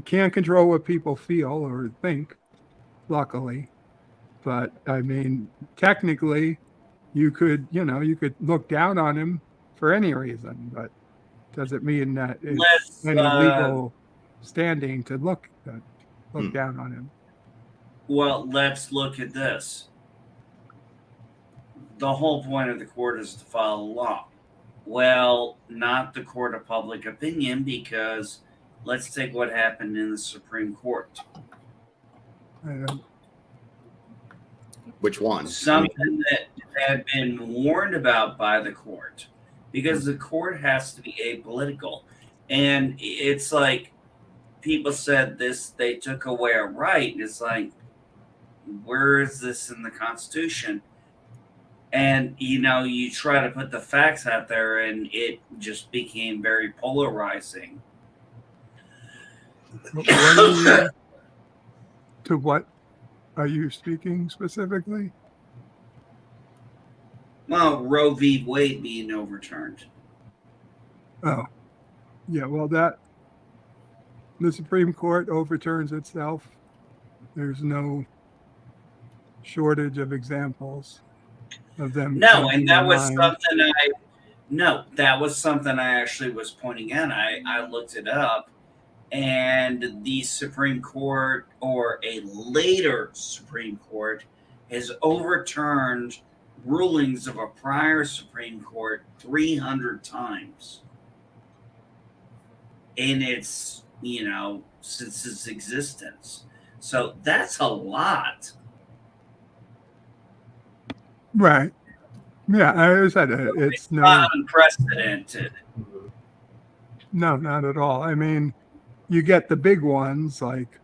can't control what people feel or think, luckily, but I mean, technically, you could look down on him for any reason, but does it mean that it's Let's any legal standing to look down on him? let's look at this. The whole point of the court is to follow law. Well, not the court of public opinion, because let's take what happened in the Supreme Court. Which one? Something that had been warned about by the court, because the court has to be apolitical. And it's like people said this, they took away a right. It's like, where is this in the Constitution? And you try to put the facts out there, and it just became very polarizing. To what are you speaking specifically? Well, Roe v. Wade being overturned. Oh, yeah. Well, the Supreme Court overturns itself. There's no shortage of examples of them. No, and that was something I actually was pointing out. I looked it up, and the Supreme Court, or a later Supreme Court, has overturned rulings of a prior Supreme Court 300 times in its, since its existence. So that's a lot. Right. Yeah, I said it's not unprecedented. No, not at all. I mean, you get the big ones like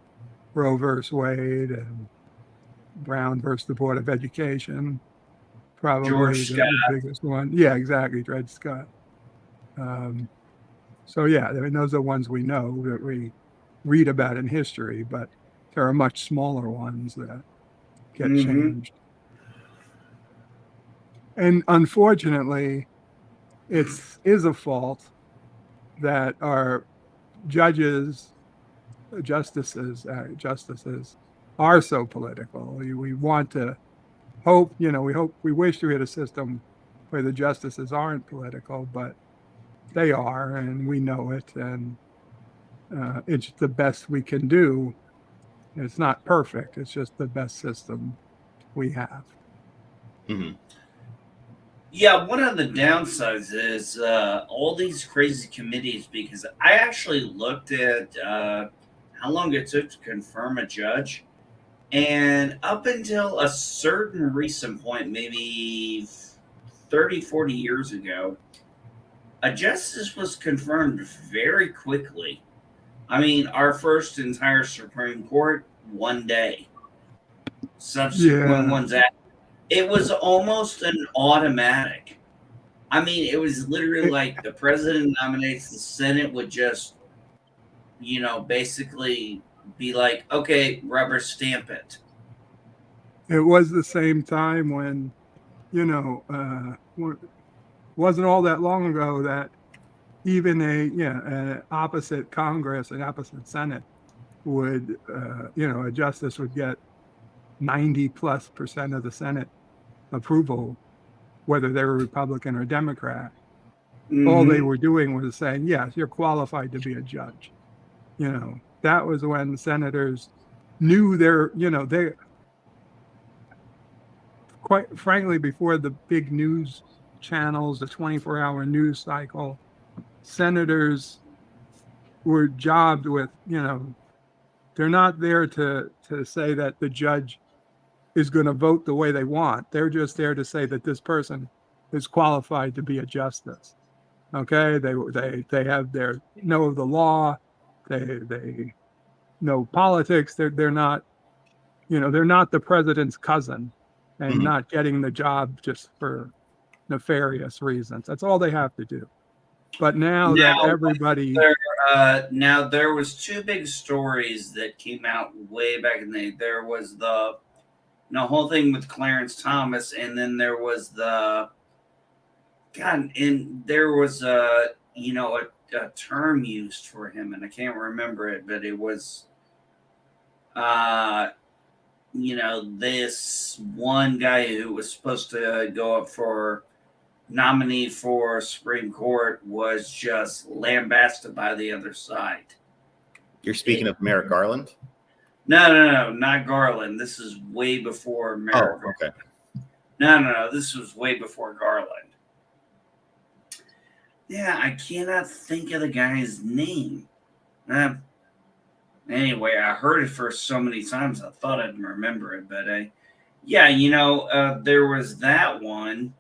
Roe versus Wade and Brown versus the Board of Education. Probably the biggest one. Yeah, exactly. Dred Scott. So yeah, I mean, those are ones we know that we read about in history, but there are much smaller ones that get changed. And unfortunately, it is a fault that our justices are so political. We want to hope, we wish we had a system where the justices aren't political, but they are, and we know it, and it's the best we can do. It's not perfect. It's just the best system we have. Mm-hmm. Yeah, one of the downsides is all these crazy committees, because I actually looked at how long it took to confirm a judge. And up until a certain recent point, maybe 30, 40 years ago, a justice was confirmed very quickly. I mean, our first entire Supreme Court, one day. Subsequent ones after. It was almost an automatic. I mean, it was literally like the president nominates, the Senate would just, basically be like, okay, rubber stamp it. It was the same time when, wasn't all that long ago that even an opposite Congress, an opposite Senate would, a justice would get 90+% of the Senate approval, whether they were Republican or Democrat. Mm-hmm. All they were doing was saying, yes, you're qualified to be a judge. That was when senators knew they quite frankly, before the big news channels, the 24-hour news cycle, senators were jobbed with, they're not there to say that the judge is going to vote the way they want. They're just there to say that this person is qualified to be a justice. Okay, they have their know the law, they know politics. They're not, they're not the president's cousin and not getting the job just for nefarious reasons. That's all they have to do. But now that everybody now there was two big stories that came out way back in the day. There was the whole thing with Clarence Thomas, and then there was the God, and there was a term used for him, and I can't remember it, but it was uh this one guy who was supposed to go up for nominee for Supreme Court was just lambasted by the other side. You're speaking of Merrick Garland? No, not Garland. This is way before Merrick. Oh, okay. No. This was way before Garland. Yeah, I cannot think of the guy's name. Anyway, I heard it for so many times I thought I'd remember it, but there was that one,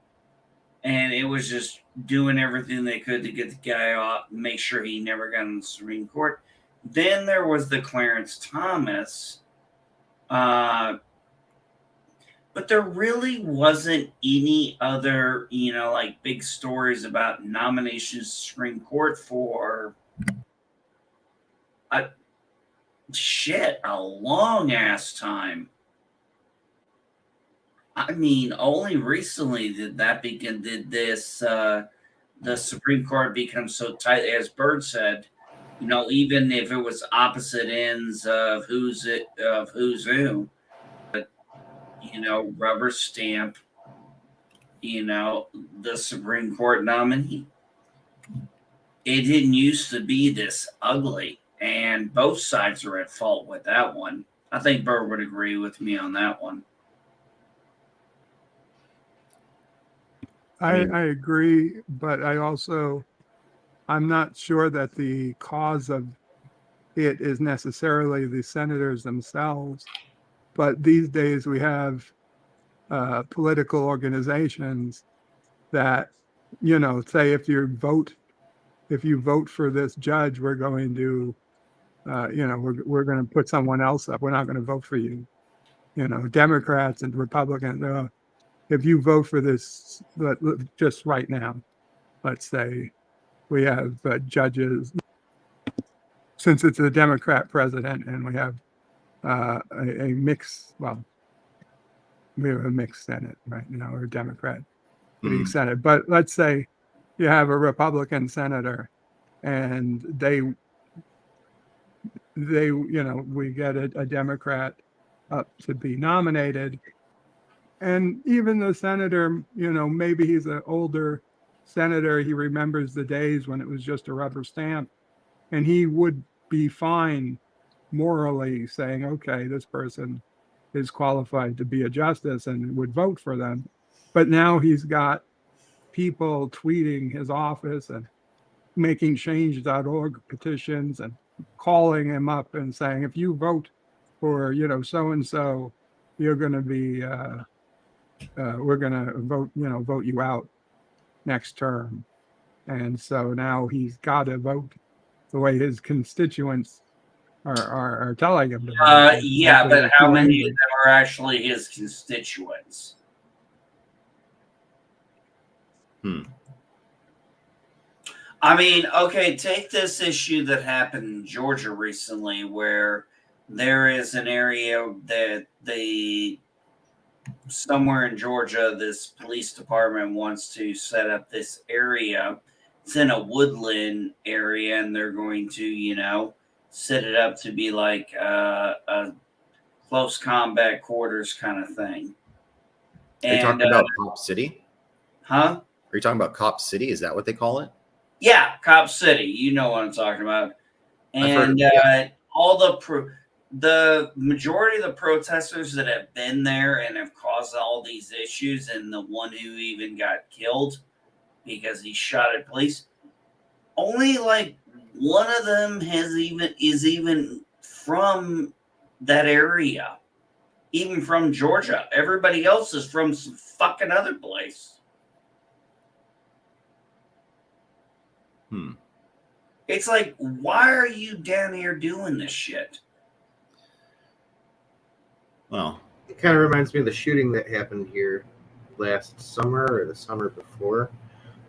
and it was just doing everything they could to get the guy off, make sure he never got in the Supreme Court. Then there was the Clarence Thomas, but there really wasn't any other, like big stories about nominations to Supreme Court for a long ass time. I mean, only recently did the Supreme Court become so tight, as Bird said, even if it was opposite ends of who's who, but rubber stamp, the Supreme Court nominee. It didn't used to be this ugly, and both sides are at fault with that one. I think Bird would agree with me on that one. I agree, but I'm not sure that the cause of it is necessarily the senators themselves. But these days we have political organizations that, say if you vote for this judge, we're going to, we're going to put someone else up. We're not going to vote for you. Democrats and Republicans. If you vote for this, just right now, let's say we have judges, since it's a Democrat president, and we have a mixed, we have a mixed Senate right now, or a Democrat leading Senate. But let's say you have a Republican senator, and we get a Democrat up to be nominated. And even the senator, maybe he's an older senator. He remembers the days when it was just a rubber stamp, and he would be fine morally saying, okay, this person is qualified to be a justice, and would vote for them. But now he's got people tweeting his office and making change.org petitions and calling him up and saying, if you vote for, so-and-so, you're going to be, we're going to vote you out next term. And so now he's got to vote the way his constituents are telling him to vote. Yeah, but how many of them are actually his constituents? I mean, okay, take this issue that happened in Georgia recently, where there is an area that somewhere in Georgia, this police department wants to set up this area. It's in a woodland area, and they're going to, set it up to be like a close combat quarters kind of thing. Are you talking about Cop City? Huh? Are you talking about Cop City? Is that what they call it? Yeah, Cop City. You know what I'm talking about. And all the majority of the protesters that have been there and have caused all these issues, and the one who even got killed because he shot at police, only like one of them is even from that area, even from Georgia. Everybody else is from some fucking other place. It's like, why are you down here doing this shit? Well, it kind of reminds me of the shooting that happened here last summer or the summer before.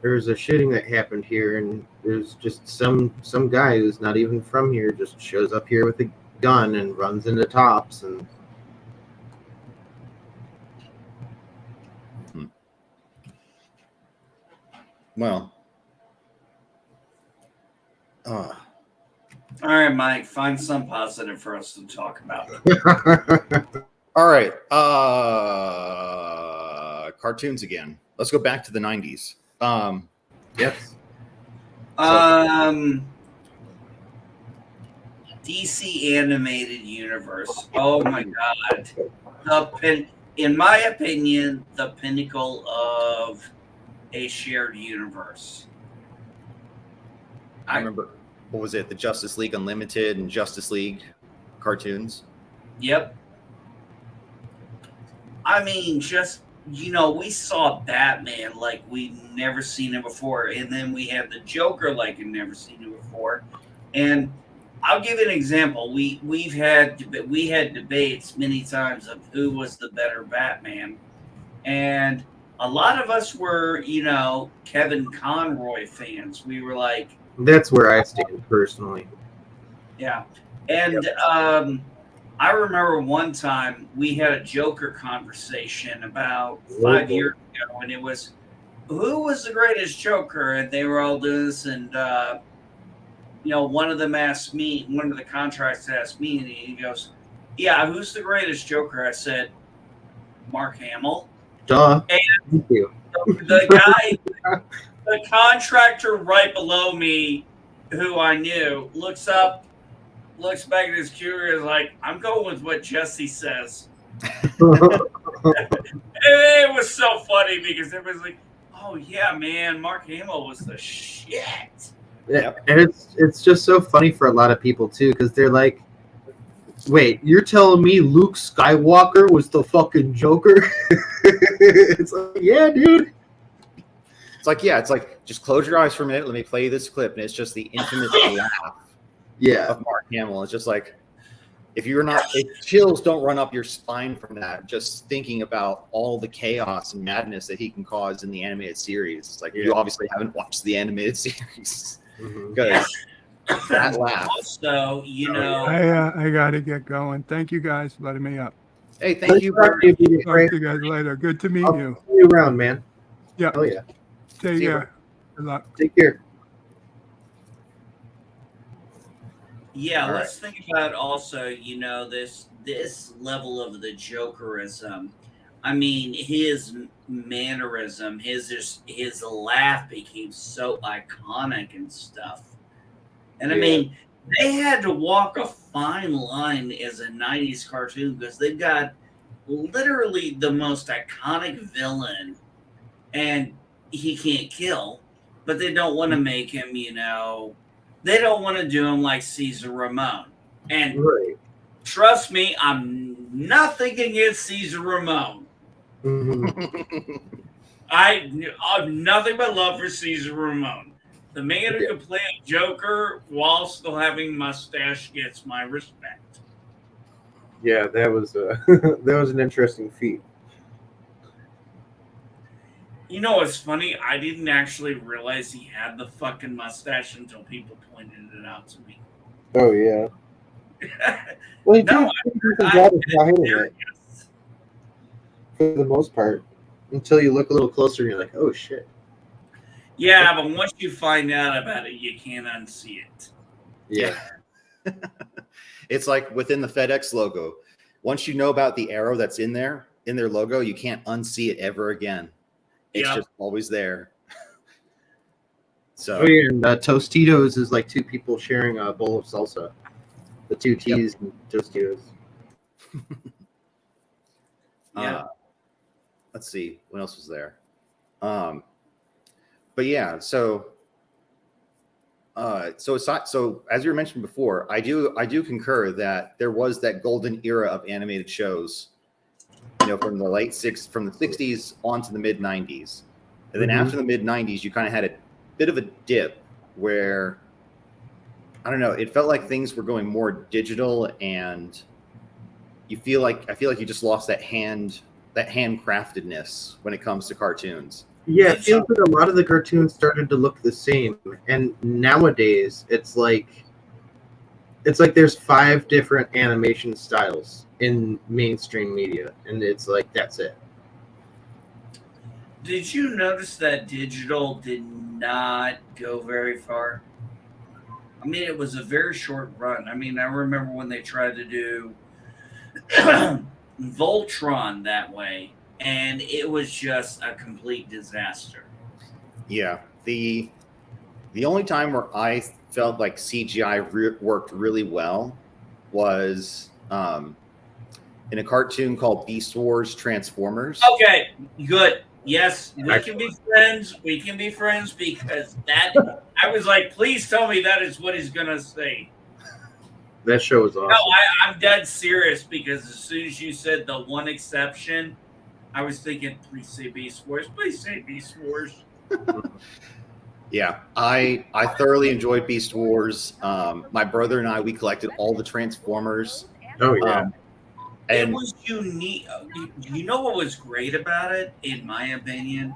There was a shooting that happened here, and there's just some guy who's not even from here just shows up here with a gun and runs into Tops, and Well, All right, Mike, find some positive for us to talk about. all right. Cartoons again. Let's go back to the 90s. Yes. DC animated universe. Oh my god. In my opinion, the pinnacle of a shared universe. I remember, what was it? The Justice League Unlimited and Justice League cartoons. Yep. I mean, just, we saw Batman like we'd never seen him before. And then we had the Joker like we'd never seen him before. And I'll give you an example. We had debates many times of who was the better Batman. And a lot of us were, Kevin Conroy fans. We were like, That's where I stand personally. yeah. And I remember one time we had a Joker conversation about 5 years ago, and it was, who was the greatest Joker? And they were all doing this, and one of them asked me, one of the contracts asked me, and he goes, yeah, who's the greatest Joker? I said, Mark Hamill. Duh. And Thank you. the guy, the contractor right below me, who I knew, looks up, looks back at his computer, and is like, I'm going with what Jesse says. It was so funny because it was like, oh yeah, man, Mark Hamill was the shit. Yeah, and it's just so funny for a lot of people too, because they're like, wait, you're telling me Luke Skywalker was the fucking Joker? It's like, yeah, dude. It's like, just close your eyes for a minute. Let me play you this clip, and it's just the infamous laugh of Mark Hamill. It's just like, if chills don't run up your spine from that, just thinking about all the chaos and madness that he can cause in the animated series. It's like, you obviously haven't watched the animated series. Because that laugh. Also, I got to get going. Thank you guys for letting me up. Hey, thank you. Talk to you guys later. Good to meet you. See you around, man. Yeah. Oh yeah. Take care. Good luck. Take care. Yeah, All let's think about also, this level of the Jokerism. I mean, his mannerism, his laugh became so iconic and stuff. And I mean, they had to walk a fine line as a 90s cartoon because they've got literally the most iconic villain, and he can't kill, but they don't want to make him, they don't want to do him like Caesar Ramon. And trust me, I'm nothing against Caesar Ramon. I have nothing but love for Caesar Ramon. The man who can play a Joker while still having mustache gets my respect. Yeah, that was that was an interesting feat. You know what's funny? I didn't actually realize he had the fucking mustache until people pointed it out to me. Oh yeah. Well, for the most part, until you look a little closer, and you're like, "Oh shit." Yeah, but once you find out about it, you can't unsee it. Yeah. It's like within the FedEx logo. Once you know about the arrow that's in their logo, you can't unsee it ever again. It's just always there. So, and Tostitos is like two people sharing a bowl of salsa. The two T's and Tostitos. Let's see what else was there. But yeah, so as you were mentioned before, I do concur that there was that golden era of animated shows, from the from the 60s on to the mid 90s. And then after the mid 90s, you kind of had a bit of a dip where, I don't know, it felt like things were going more digital, and I feel like you just lost that handcraftedness when it comes to cartoons. Yeah, it feels like a lot of the cartoons started to look the same, and nowadays it's like there's 5 different animation styles in mainstream media, and it's like that's it. Did you notice that digital did not go very far. I mean, it was a very short run. I mean, I remember when they tried to do Voltron that way, and it was just a complete disaster. Yeah. The only time where I felt like CGI worked really well was in a cartoon called Beast Wars Transformers. Okay, good. Yes, we can be friends. We can be friends because that I was like, please tell me that is what he's gonna say. That show was awesome. No, I'm dead serious because as soon as you said the one exception, I was thinking, please say Beast Wars. Please say Beast Wars. Yeah, I thoroughly enjoyed Beast Wars. My brother and I, we collected all the Transformers. Oh yeah. It And was unique. You know what was great about it, in my opinion?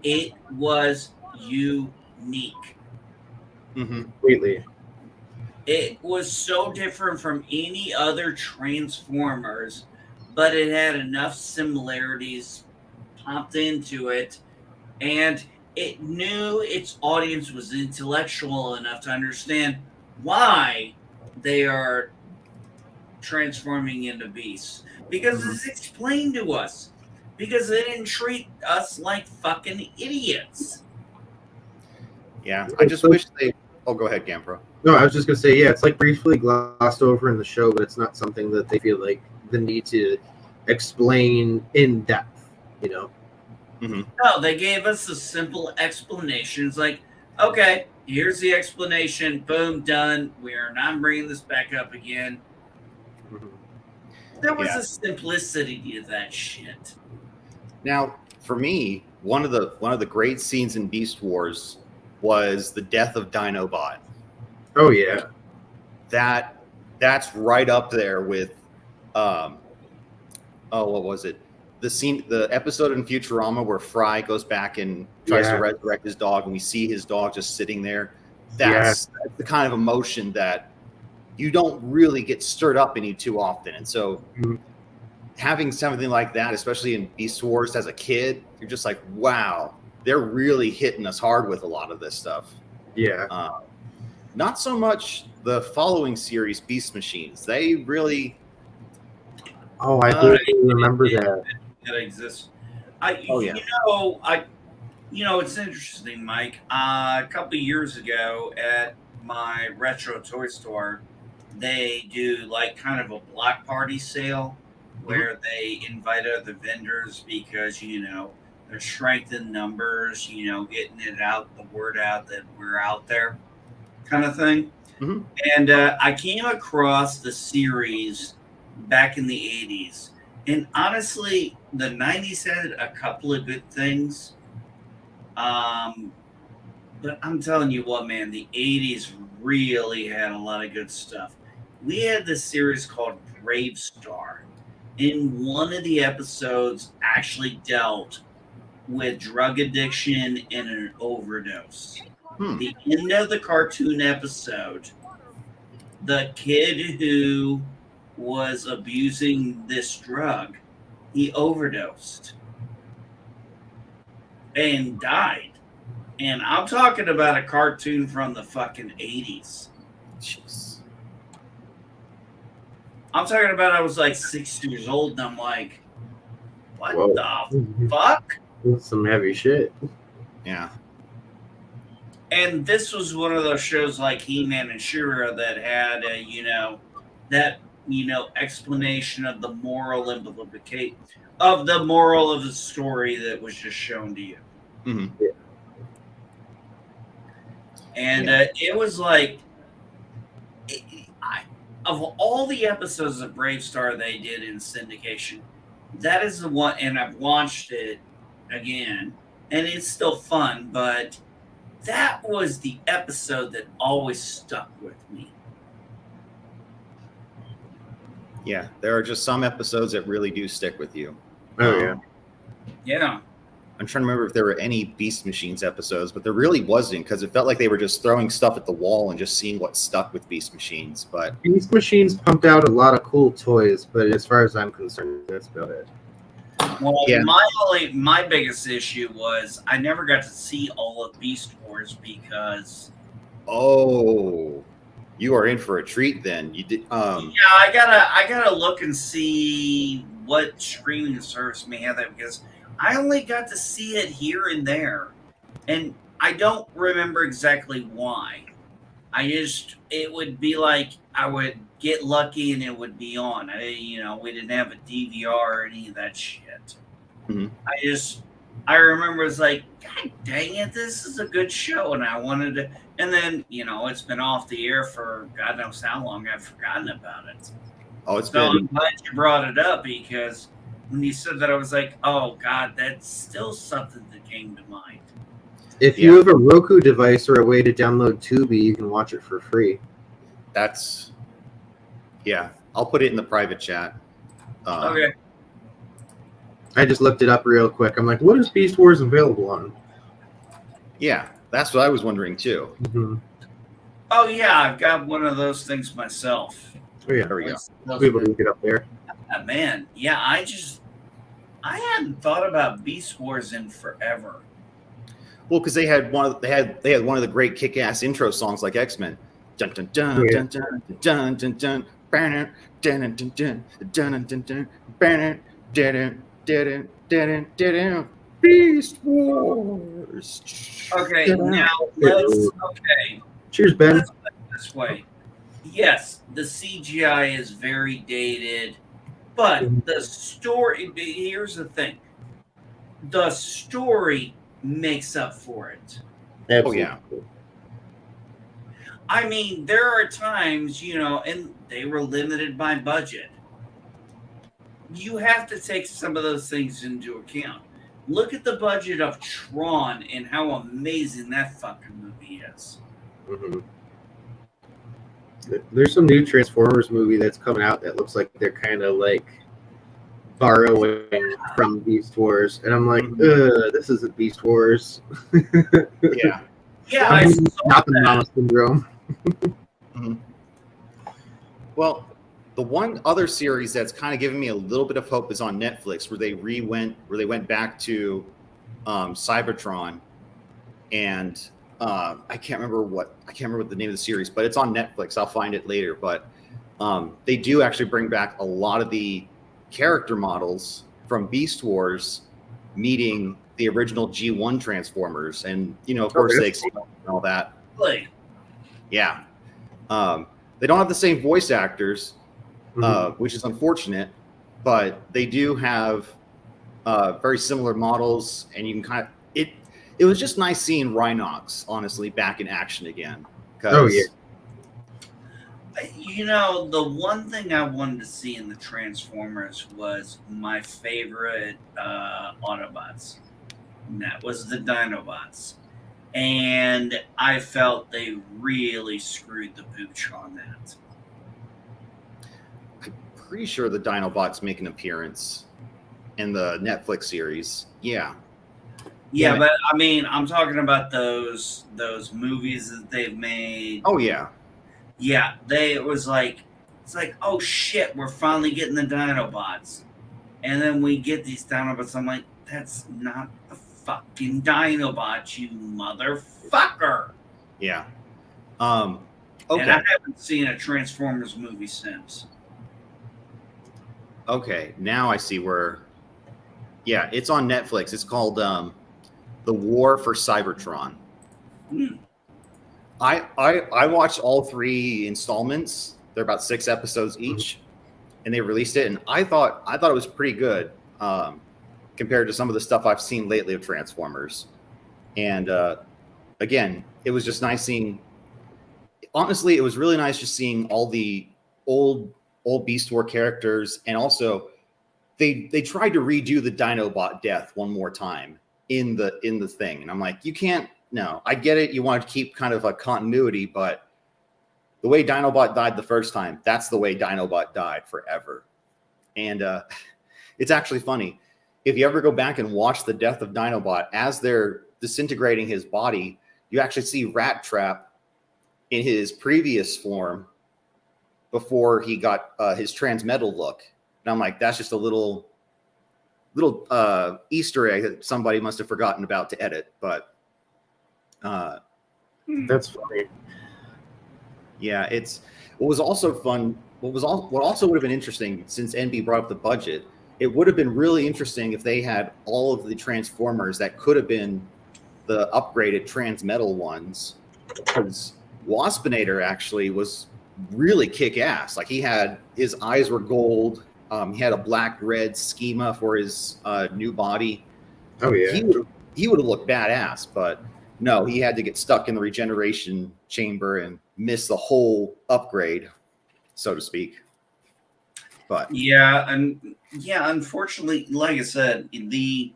It was unique. Completely. It was so different from any other Transformers, but it had enough similarities popped into it, and it knew its audience was intellectual enough to understand why they are transforming into beasts. Because it's explained to us. Because they didn't treat us like fucking idiots. yeah, I just wish they. Oh, go ahead, Gampro. No, I was just gonna say, yeah, it's like briefly glossed over in the show, but it's not something that they feel like the need to explain in depth. You know. No, they gave us the simple explanations like, okay, here's the explanation, boom, done. We are not bringing this back up again. There was a simplicity to that shit. Now, for me, one of the great scenes in Beast Wars was the death of Dinobot. Oh yeah. That's right up there with what was it? The episode in Futurama where Fry goes back and tries to resurrect his dog, and we see his dog just sitting there. That's the kind of emotion that you don't really get stirred up in you too often. And so having something like that, especially in Beast Wars as a kid, you're just like, wow, they're really hitting us hard with a lot of this stuff. Yeah. Not so much the following series, Beast Machines. They really... Oh, I remember that. That exists. It's interesting, Mike. A couple of years ago at my retro toy store, they do like kind of a block party sale where they invite other vendors because there's strength in numbers, getting it out, the word out that we're out there, kind of thing. And I came across the series back in the 80s. And honestly, the 90s had a couple of good things. But I'm telling you what, man, the 80s really had a lot of good stuff. We had this series called Brave Star. And one of the episodes actually dealt with drug addiction and an overdose. The end of the cartoon episode, the kid who was abusing this drug, he overdosed and died. And I'm talking about a cartoon from the fucking 80s. Jeez. I'm talking about I was like 6 years old and I'm like, what the fuck? That's some heavy shit. Yeah. And this was one of those shows like He-Man and She-Ra that had explanation of the moral implication of the moral of the story that was just shown to you. And it was like, of all the episodes of Brave Star they did in syndication, that is the one, and I've watched it again, and it's still fun, but that was the episode that always stuck with me. Yeah, there are just some episodes that really do stick with you. Oh, yeah. Yeah. I'm trying to remember if there were any Beast Machines episodes, but there really wasn't, because it felt like they were just throwing stuff at the wall and just seeing what stuck with Beast Machines. But Beast Machines pumped out a lot of cool toys, but as far as I'm concerned, that's about it. Well, Yeah. my biggest issue was I never got to see all of Beast Wars because Oh, you are in for a treat then. You did. I gotta look and see what streaming service may have that because I only got to see it here and there, and I don't remember exactly why. It would be like I would get lucky and it would be on. We didn't have a DVR or any of that shit. Mhm. I remember it's like, God dang it, this is a good show, and I wanted to. And then it's been off the air for God knows how long. I've forgotten about it. Oh, it's So been. I'm glad you brought it up because when you said that, I was like, oh God, that's still something that came to mind. If you have a Roku device or a way to download Tubi, you can watch it for free. That's. Yeah, I'll put it in the private chat. Okay. I just looked it up real quick. I'm like, what is Beast Wars available on? Yeah, that's what I was wondering too. Mm-hmm. Oh yeah, I've got one of those things myself. Oh yeah, There we go. I'll be able to look it up there. Man, yeah, I hadn't thought about Beast Wars in forever. Well, because they had one of the great kick-ass intro songs like X-Men. Dun dun dun Yeah. dun dun dun dun dun dun dun dun dun dun dun dun dun dun dun dun Beast Wars. Okay, now okay. Cheers, Ben. Let's put it this way. Yes, the CGI is very dated, but the story. Here's the thing: the story makes up for it. Absolutely. yeah. I mean, there are times, and they were limited by budget. You have to take some of those things into account. Look at the budget of Tron and how amazing that fucking movie is. Mm-hmm. There's some new Transformers movie that's coming out that looks like they're kind of like borrowing from Beast Wars, and I'm like, this isn't Beast Wars. Yeah. Yeah, I saw Not the that. Mama syndrome. Mhm. Well, the one other series that's kind of giving me a little bit of hope is on Netflix, where they went back to Cybertron, and I can't remember what the name of the series, but it's on Netflix. I'll find it later. But they do actually bring back a lot of the character models from Beast Wars, meeting the original G1 Transformers, and of course they explain all that. Really? Yeah. They don't have the same voice actors, which is unfortunate, but they do have very similar models, and you can kind of it was just nice seeing Rhinox, honestly, back in action again. Oh yeah. The one thing I wanted to see in the Transformers was my favorite Autobots. And that was the Dinobots. And I felt they really screwed the pooch on that. I'm pretty sure the Dinobots make an appearance in the Netflix series. Yeah. Yeah, but I mean, I'm talking about those movies that they've made. Oh yeah. Yeah, it's like, oh shit, we're finally getting the Dinobots. And then we get these Dinobots. I'm like, that's not the fucking Dinobots, you motherfucker. Yeah. Okay. And I haven't seen a Transformers movie since. Okay, now I see where. Yeah, it's on Netflix. It's called The War for Cybertron. I watched all 3 installments. They're about 6 episodes each, and they released it. And I thought it was pretty good compared to some of the stuff I've seen lately of Transformers. And again, it was just nice seeing. Honestly, it was really nice just seeing all the old Beast War characters, and also they tried to redo the Dinobot death one more time in the thing, and I'm like, you can't. No, I get it. You want to keep kind of a continuity, but the way Dinobot died the first time, that's the way Dinobot died forever. And it's actually funny. If you ever go back and watch the death of Dinobot, as they're disintegrating his body, you actually see Rat Trap in his previous form before he got his transmetal look. And I'm like, that's just a little little Easter egg that somebody must have forgotten about to edit, but That's funny. yeah, it's what was also fun. What also would have been interesting, since NB brought up the budget, it would have been really interesting if they had all of the Transformers that could have been the upgraded Transmetal ones, because Waspinator actually was really kick ass. Like his eyes were gold. He had a black red schema for his new body. Oh yeah. He would have looked badass, but no, he had to get stuck in the regeneration chamber and miss the whole upgrade, so to speak. But unfortunately, like I said, the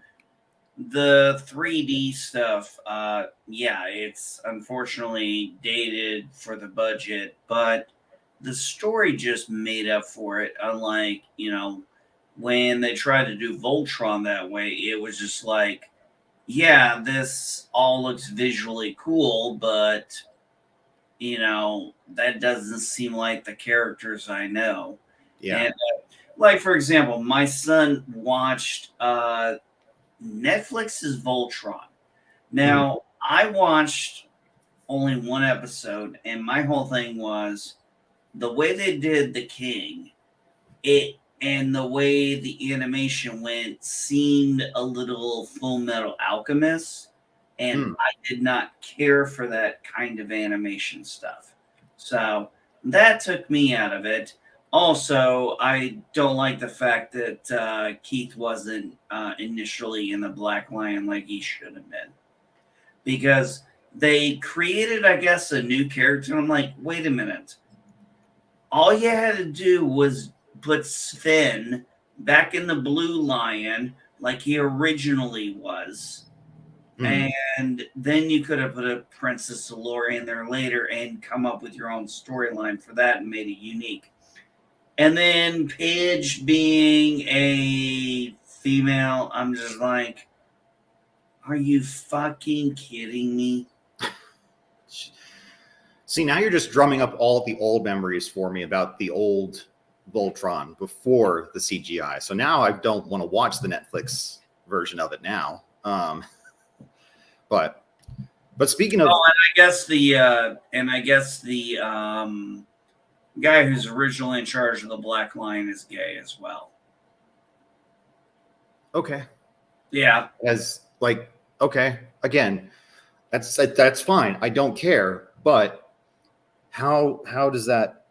3D stuff, it's unfortunately dated for the budget, but the story just made up for it. Unlike, when they tried to do Voltron that way, it was just like, yeah, this all looks visually cool, but that doesn't seem like the characters I know. yeah, And like, for example, my son watched Netflix's Voltron. Now, I watched only one episode, and my whole thing was the way they did the King, and the way the animation went seemed a little Full Metal Alchemist, and I did not care for that kind of animation stuff. So that took me out of it. Also, I don't like the fact that Keith wasn't initially in the Black Lion like he should have been. Because they created, I guess, a new character. And I'm like, wait a minute. All you had to do was put Sven back in the Blue Lion like he originally was. And then you could have put a Princess Allura in there later and come up with your own storyline for that and made it unique. And then Paige being a female, I'm just like, are you fucking kidding me? See, now you're just drumming up all of the old memories for me about the old Voltron before the CGI. So now I don't want to watch the Netflix version of it now. But speaking of, and I guess the guy who's originally in charge of the Black Lion is gay as well. okay, Yeah. Okay, again, that's fine. I don't care, but how does that?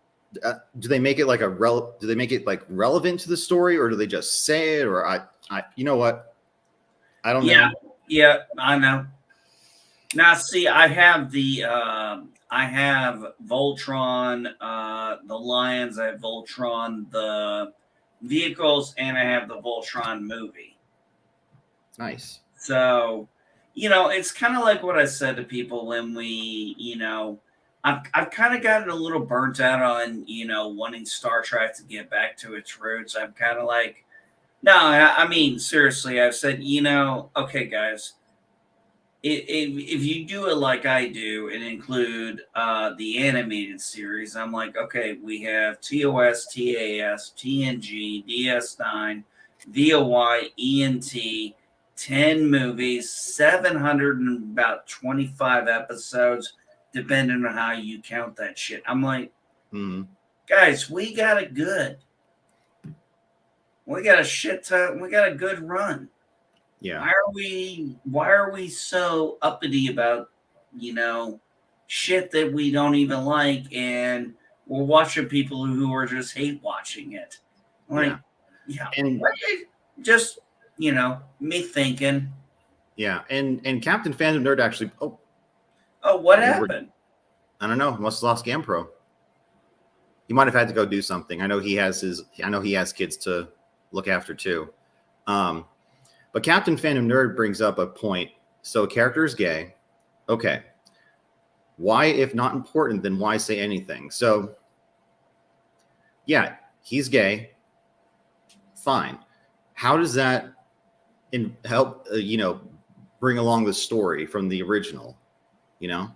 Do they make it like do they make it like relevant to the story, or do they just say it? Or you know what? I don't know. Yeah, I know. Now, see, I have Voltron, the Lions, I have Voltron, the vehicles, and I have the Voltron movie. Nice. So, it's kind of like what I said to people when we, I've kind of gotten a little burnt out on, wanting Star Trek to get back to its roots. I'm kind of like, no, I mean, seriously, I've said, okay, guys, if you do it like I do and include the animated series, I'm like, okay, we have TOS, TAS, TNG, DS9, VOY, ENT, 10 movies, 725 episodes, depending on how you count that shit. I'm like, guys, we got it good. We got a shit ton. We got a good run. Yeah. Why are we so uppity about, shit that we don't even like, and we're watching people who are just hate watching it? Like, yeah. And just, me thinking. Yeah. And Captain Phantom Nerd actually what happened? I don't know. Must have lost GamPro. He might have had to go do something. I know he has kids to look after too. But Captain Phantom Nerd brings up a point. So a character is gay. Okay. Why, if not important, then why say anything? So, yeah, he's gay. Fine. How does that help, bring along the story from the original, Yeah.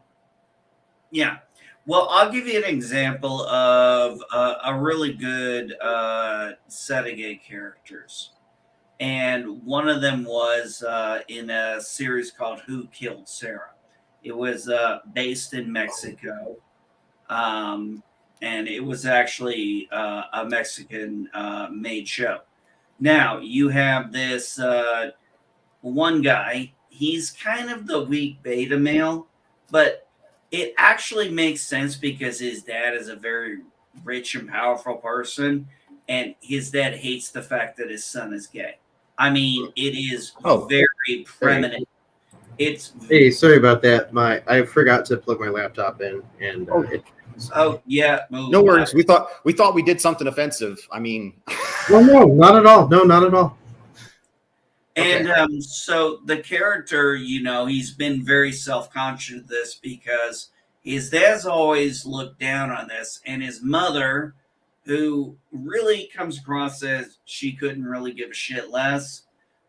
Well, I'll give you an example of a really good set of gay characters. and one of them was in a series called Who Killed Sarah. It was based in Mexico, and it was actually a Mexican made show. Now you have this one guy. He's kind of the weak beta male, but it actually makes sense because his dad is a very rich and powerful person, and his dad hates the fact that his son is gay. I mean, it is very prominent. It's Hey, sorry about that. I forgot to plug my laptop in, and yeah. No worries. We thought we did something offensive. I mean, well, no, not at all. No, not at all. And so the character, he's been very self-conscious of this because his dad's always looked down on this, and his mother, who really comes across as she couldn't really give a shit less,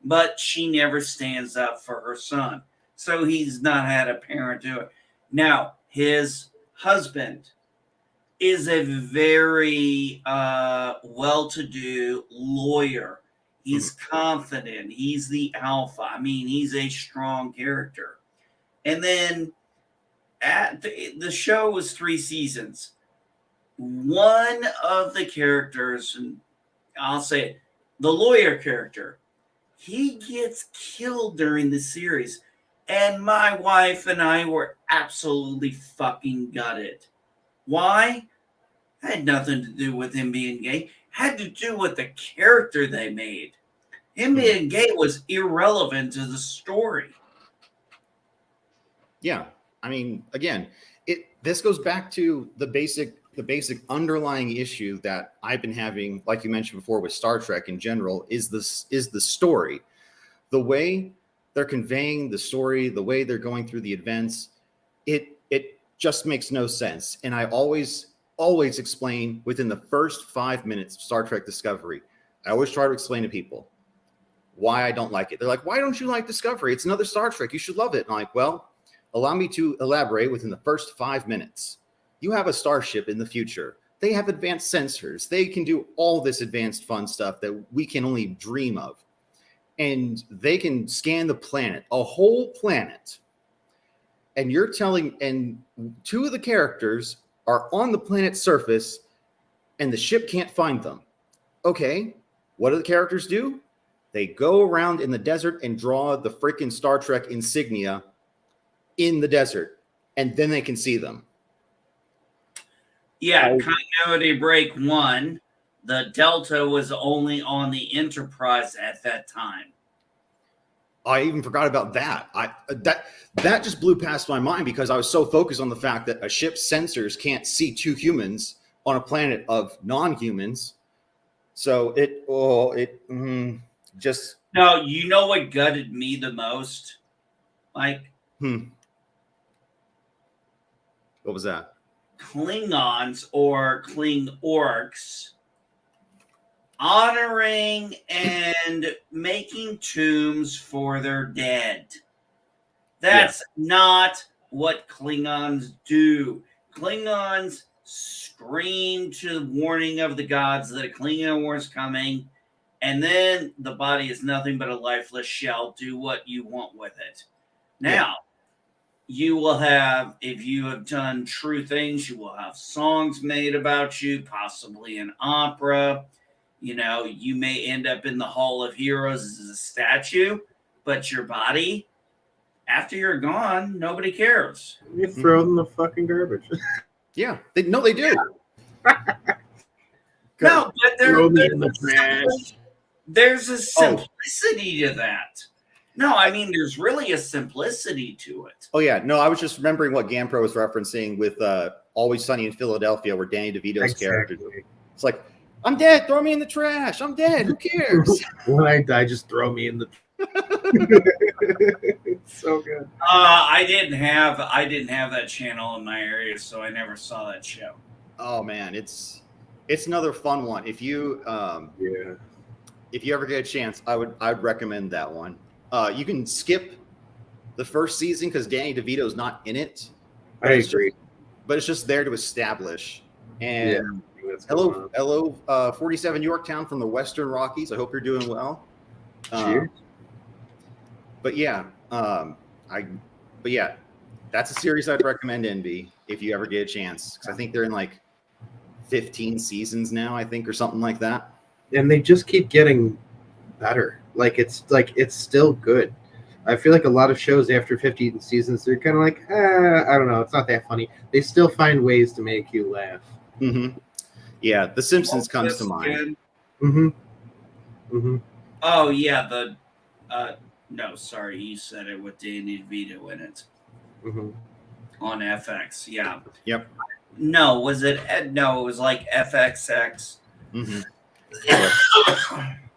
but she never stands up for her son. So he's not had a parent do it. Now, his husband is a very well-to-do lawyer. He's confident. He's the alpha. I mean, he's a strong character. And then the show was 3 seasons. One of the characters, and I'll say it, the lawyer character, he gets killed during the series. And my wife and I were absolutely fucking gutted. Why? Had nothing to do with him being gay. Had to do with the character they made. Him being gay was irrelevant to the story. yeah. I mean, again, this goes back to the basic underlying issue that I've been having, like you mentioned before, with Star Trek in general, is the story. The way they're conveying the story, the way they're going through the events, it just makes no sense. And I always explain within the first 5 minutes of Star Trek Discovery, I always try to explain to people why I don't like it. They're like, why don't you like Discovery? It's another Star Trek. You should love it. And I'm like, well, allow me to elaborate within the first 5 minutes. You have a starship in the future. They have advanced sensors. They can do all this advanced fun stuff that we can only dream of. And they can scan the planet, a whole planet. And you're telling, and 2 of the characters are on the planet's surface and the ship can't find them. Okay, what do the characters do? They go around in the desert and draw the freaking Star Trek insignia in the desert, and then they can see them. Yeah, continuity break 1. The Delta was only on the Enterprise at that time. I even forgot about that. That just blew past my mind because I was so focused on the fact that a ship's sensors can't see 2 humans on a planet of non-humans. So just. No, you know what gutted me the most? Like, What was that? Klingons or Kling orcs honoring and making tombs for their dead. That's not what Klingons do. Klingons scream to the warning of the gods that a Klingon war is coming, and then the body is nothing but a lifeless shell. Do what you want with it. Now, you will have, if you have done true things, you will have songs made about you, possibly an opera. You may end up in the Hall of Heroes as a statue, but your body, after you're gone, nobody cares. You throw it in the fucking garbage. Yeah, they do. No, but there's a Oh. simplicity to that. No, I mean, there's really a simplicity to it. Oh, yeah. No, I was just remembering what GamePro was referencing with Always Sunny in Philadelphia, where Danny DeVito's character. It's like, I'm dead. Throw me in the trash. I'm dead. Who cares? When I die, just throw me in the. It's so good. I didn't have that channel in my area, so I never saw that show. Oh man, it's another fun one. If you if you ever get a chance, I'd recommend that one. You can skip the first season because Danny DeVito's not in it. I agree. But it's just there to establish. And hello, 47 Yorktown from the Western Rockies. I hope you're doing well. Cheers. But yeah, but yeah, that's a series I'd recommend, Envy, if you ever get a chance, because I think they're in like 15 seasons now, I think, or something like that. And they just keep getting better. Like it's still good. I feel like a lot of shows after 15 seasons, they're kind of like, I don't know, it's not that funny. They still find ways to make you laugh. Mm-hmm. Yeah, The Simpsons comes to This mind. again? Mm-hmm. Mm-hmm. Oh yeah, no, sorry, you said it with Danny DeVito in it Mm-hmm. on FX. Yeah. Yep. No, was it? No, it was like FXX. Mm-hmm.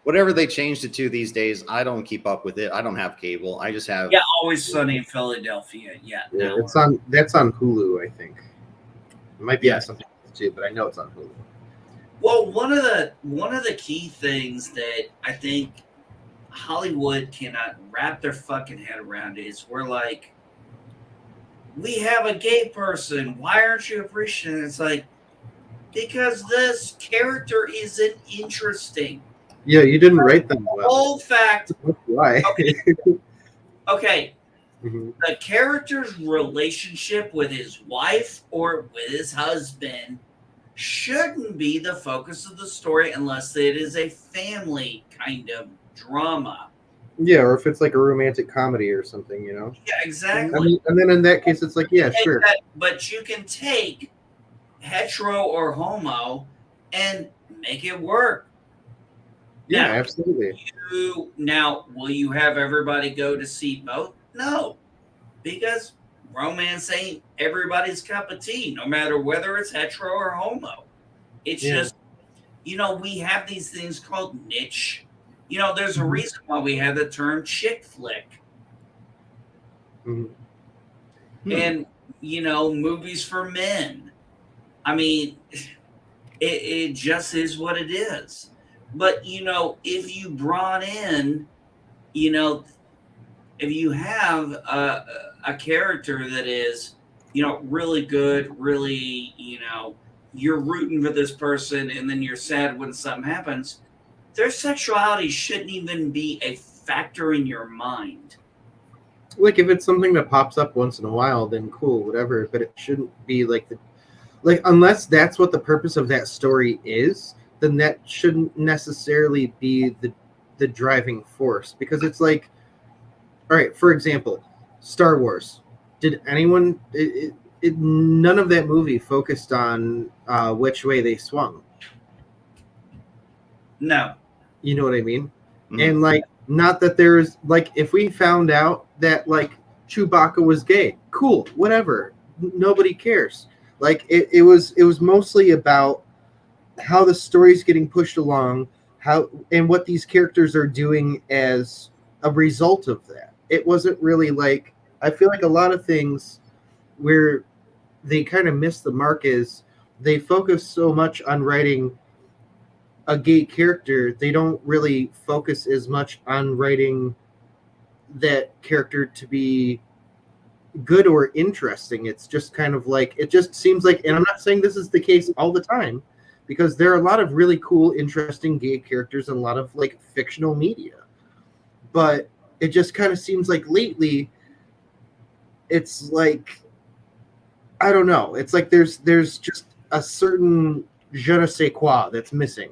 Whatever they changed it to these days, I don't keep up with it. I don't have cable. I just have. Yeah, Always Sunny in Philadelphia. Yeah. Yeah, No. that's on Hulu, I think. It might be Yeah. on something else too, but I know it's on Hulu. Well, one of the key things that I think Hollywood cannot wrap their fucking head around is we're like, we have a gay person. Why aren't you appreciating it? It's like, because this character isn't interesting. Yeah, you didn't write them well. Whole fact, That's why. okay, Mhm. the character's relationship with his wife or with his husband shouldn't be the focus of the story unless it is a family kind of drama. Yeah, or if it's like a romantic comedy or something, you know. Yeah, exactly. I mean, and then in that case, it's like, yeah, sure. But you can take hetero or homo and make it work. Yeah, Now, absolutely. Now, will you have everybody go to see both? No, because romance ain't everybody's cup of tea, no matter whether it's hetero or homo. It's just, we have these things called niche. There's a reason why we have the term chick flick. Mhm. And, movies for men. I mean, it just is what it is. But, if you brought in, if you have a character that is, really good, really, you're rooting for this person and then you're sad when something happens, their sexuality shouldn't even be a factor in your mind. Like if it's something that pops up once in a while, then cool, whatever. But it shouldn't be like unless that's what the purpose of that story is, then that shouldn't necessarily be the driving force. Because it's like, all right, for example, Star Wars. Did anyone? None of that movie focused on which way they swung. No. You know what I mean? Mhm. And like, not that there's like, if we found out that like Chewbacca was gay, cool, whatever, nobody cares. Like it was mostly about how the story's getting pushed along, how and what these characters are doing as a result of that. It wasn't really like, I feel like a lot of things where they kind of miss the mark is they focus so much on writing a gay character, they don't really focus as much on writing that character to be good or interesting. It's just kind of like, it just seems like, and I'm not saying this is the case all the time, because there are a lot of really cool, interesting gay characters in a lot of like fictional media. But it just kind of seems like lately, it's like, I don't know. It's like there's just a certain je ne sais quoi that's missing.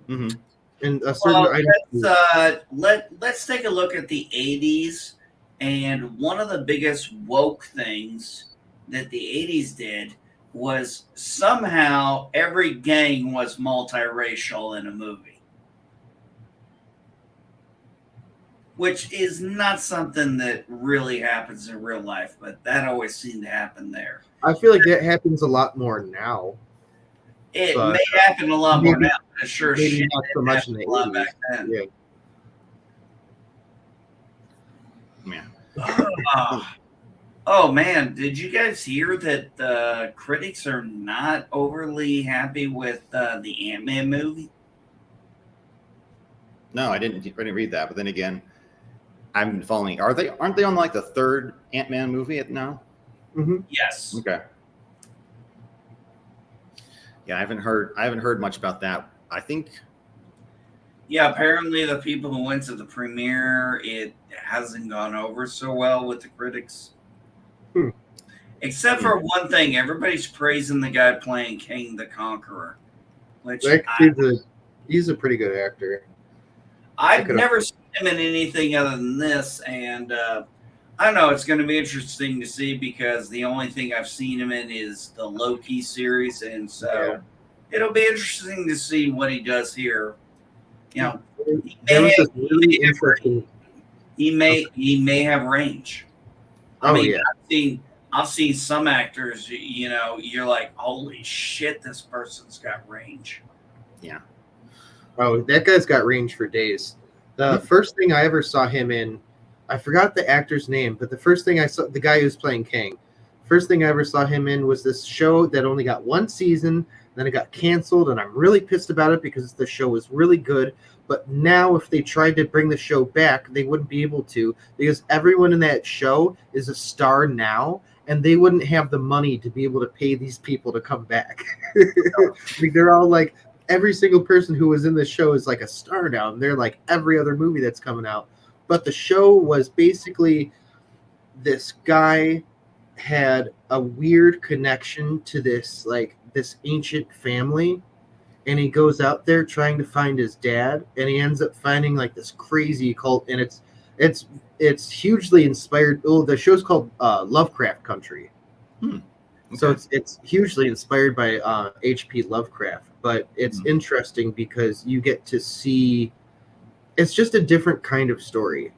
Mm-hmm. And a certain let's take a look at the 80s, and one of the biggest woke things that the 80s did was somehow every gang was multiracial in a movie, which is not something that really happens in real life, but that always seemed to happen there. I feel like that happens a lot more now. It But may happen a lot more maybe- now, but it sure maybe shit not so didn't much happen in the a lot 80s. back then. Yeah. Yeah. Oh man, did you guys hear that the critics are not overly happy with the Ant-Man movie? No, I didn't read that. But then again, I've been following. Aren't they on like the third Ant-Man movie now? Mm-hmm. Yes. Okay. Yeah, I haven't heard much about that. I think Yeah, apparently the people who went to the premiere, it hasn't gone over so well with the critics. Hmm. Except for one thing, everybody's praising the guy playing King the Conqueror, which Like, he's a pretty good actor. I've never seen him in anything other than this, and I don't know. It's going to be interesting to see because the only thing I've seen him in is the Loki series, and so it'll be interesting to see what he does here. You know, There was this really interesting. He may have range. I mean, I've seen some actors. You know, you're like, holy shit, this person's got range. Yeah. Oh, that guy's got range for days. The first thing I ever saw him in, I forgot the actor's name, but the first thing I saw, the guy who's playing Kang, first thing I ever saw him in was this show that only got one season, then it got canceled, and I'm really pissed about it because the show was really good. But now if they tried to bring the show back, they wouldn't be able to because everyone in that show is a star now, and they wouldn't have the money to be able to pay these people to come back. Like, they're all like, every single person who was in the show is like a star now, and they're like every other movie that's coming out. But the show was basically this guy had a weird connection to this ancient family, and he goes out there trying to find his dad, and he ends up finding like this crazy cult, and it's hugely inspired. Oh, the show's called Lovecraft Country. Okay. So it's hugely inspired by H.P. Lovecraft, but it's interesting because you get to see it's just a different kind of story.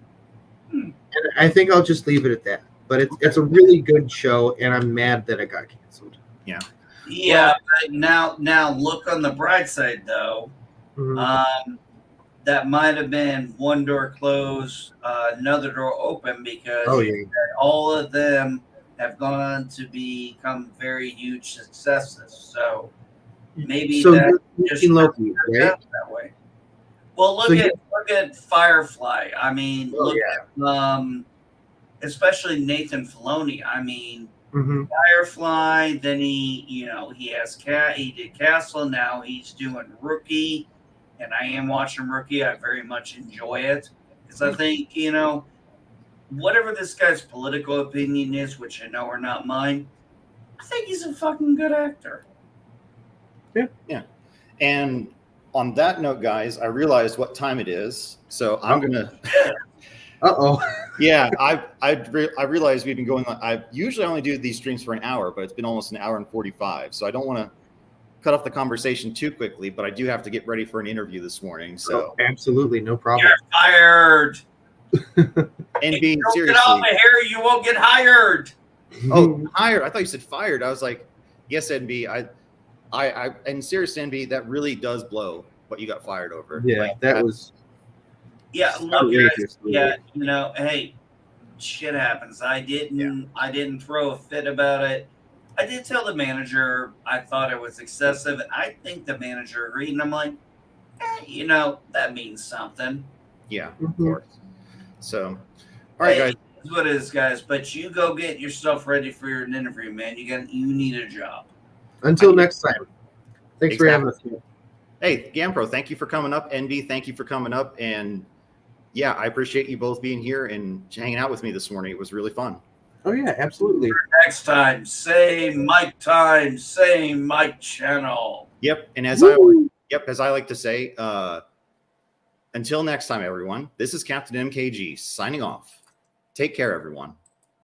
And I think I'll just leave it at that. But it's a really good show, and I'm mad that it got canceled. Yeah. Yeah, but now look on the bright side though. That might have been one door closed, another door open because all of them have gone on to become very huge successes. So maybe that just Loki, right? That way. Well, look at Firefly. I mean, at especially Nathan Filoni. I mean, Firefly. Then he did Castle. Now he's doing Rookie, and I am watching Rookie. I very much enjoy it because I think whatever this guy's political opinion is, which I know are not mine, I think he's a fucking good actor. Yeah. And on that note, guys, I realized what time it is, so I'm gonna. Yeah, I realized we've been going on. I usually only do these streams for an hour, but it's been almost an hour and 45. So I don't want to cut off the conversation too quickly, but I do have to get ready for an interview this morning. So absolutely, no problem. You're fired. And being serious, get off my hair, you won't get hired. Oh, hired? I thought you said fired. I was like, yes, NB. I and serious, NB, that really does blow what you got fired over. Yeah, like, that was. Yeah, look, guys, hey, shit happens. I didn't throw a fit about it. I did tell the manager I thought it was excessive, and I think the manager agreed. And I'm like, that means something. Yeah, of course. So, all right, guys. That's what it is, guys. But you go get yourself ready for your interview, man. You need a job. Until next time. Thanks for having us here. Hey, Gampro, thank you for coming up. NB, thank you for coming up. And yeah, I appreciate you both being here and hanging out with me this morning. It was really fun. Oh, yeah, absolutely. Next time, same mic time, same mic channel. Yep. And as I like to say, until next time, everyone, this is Captain MKG signing off. Take care, everyone.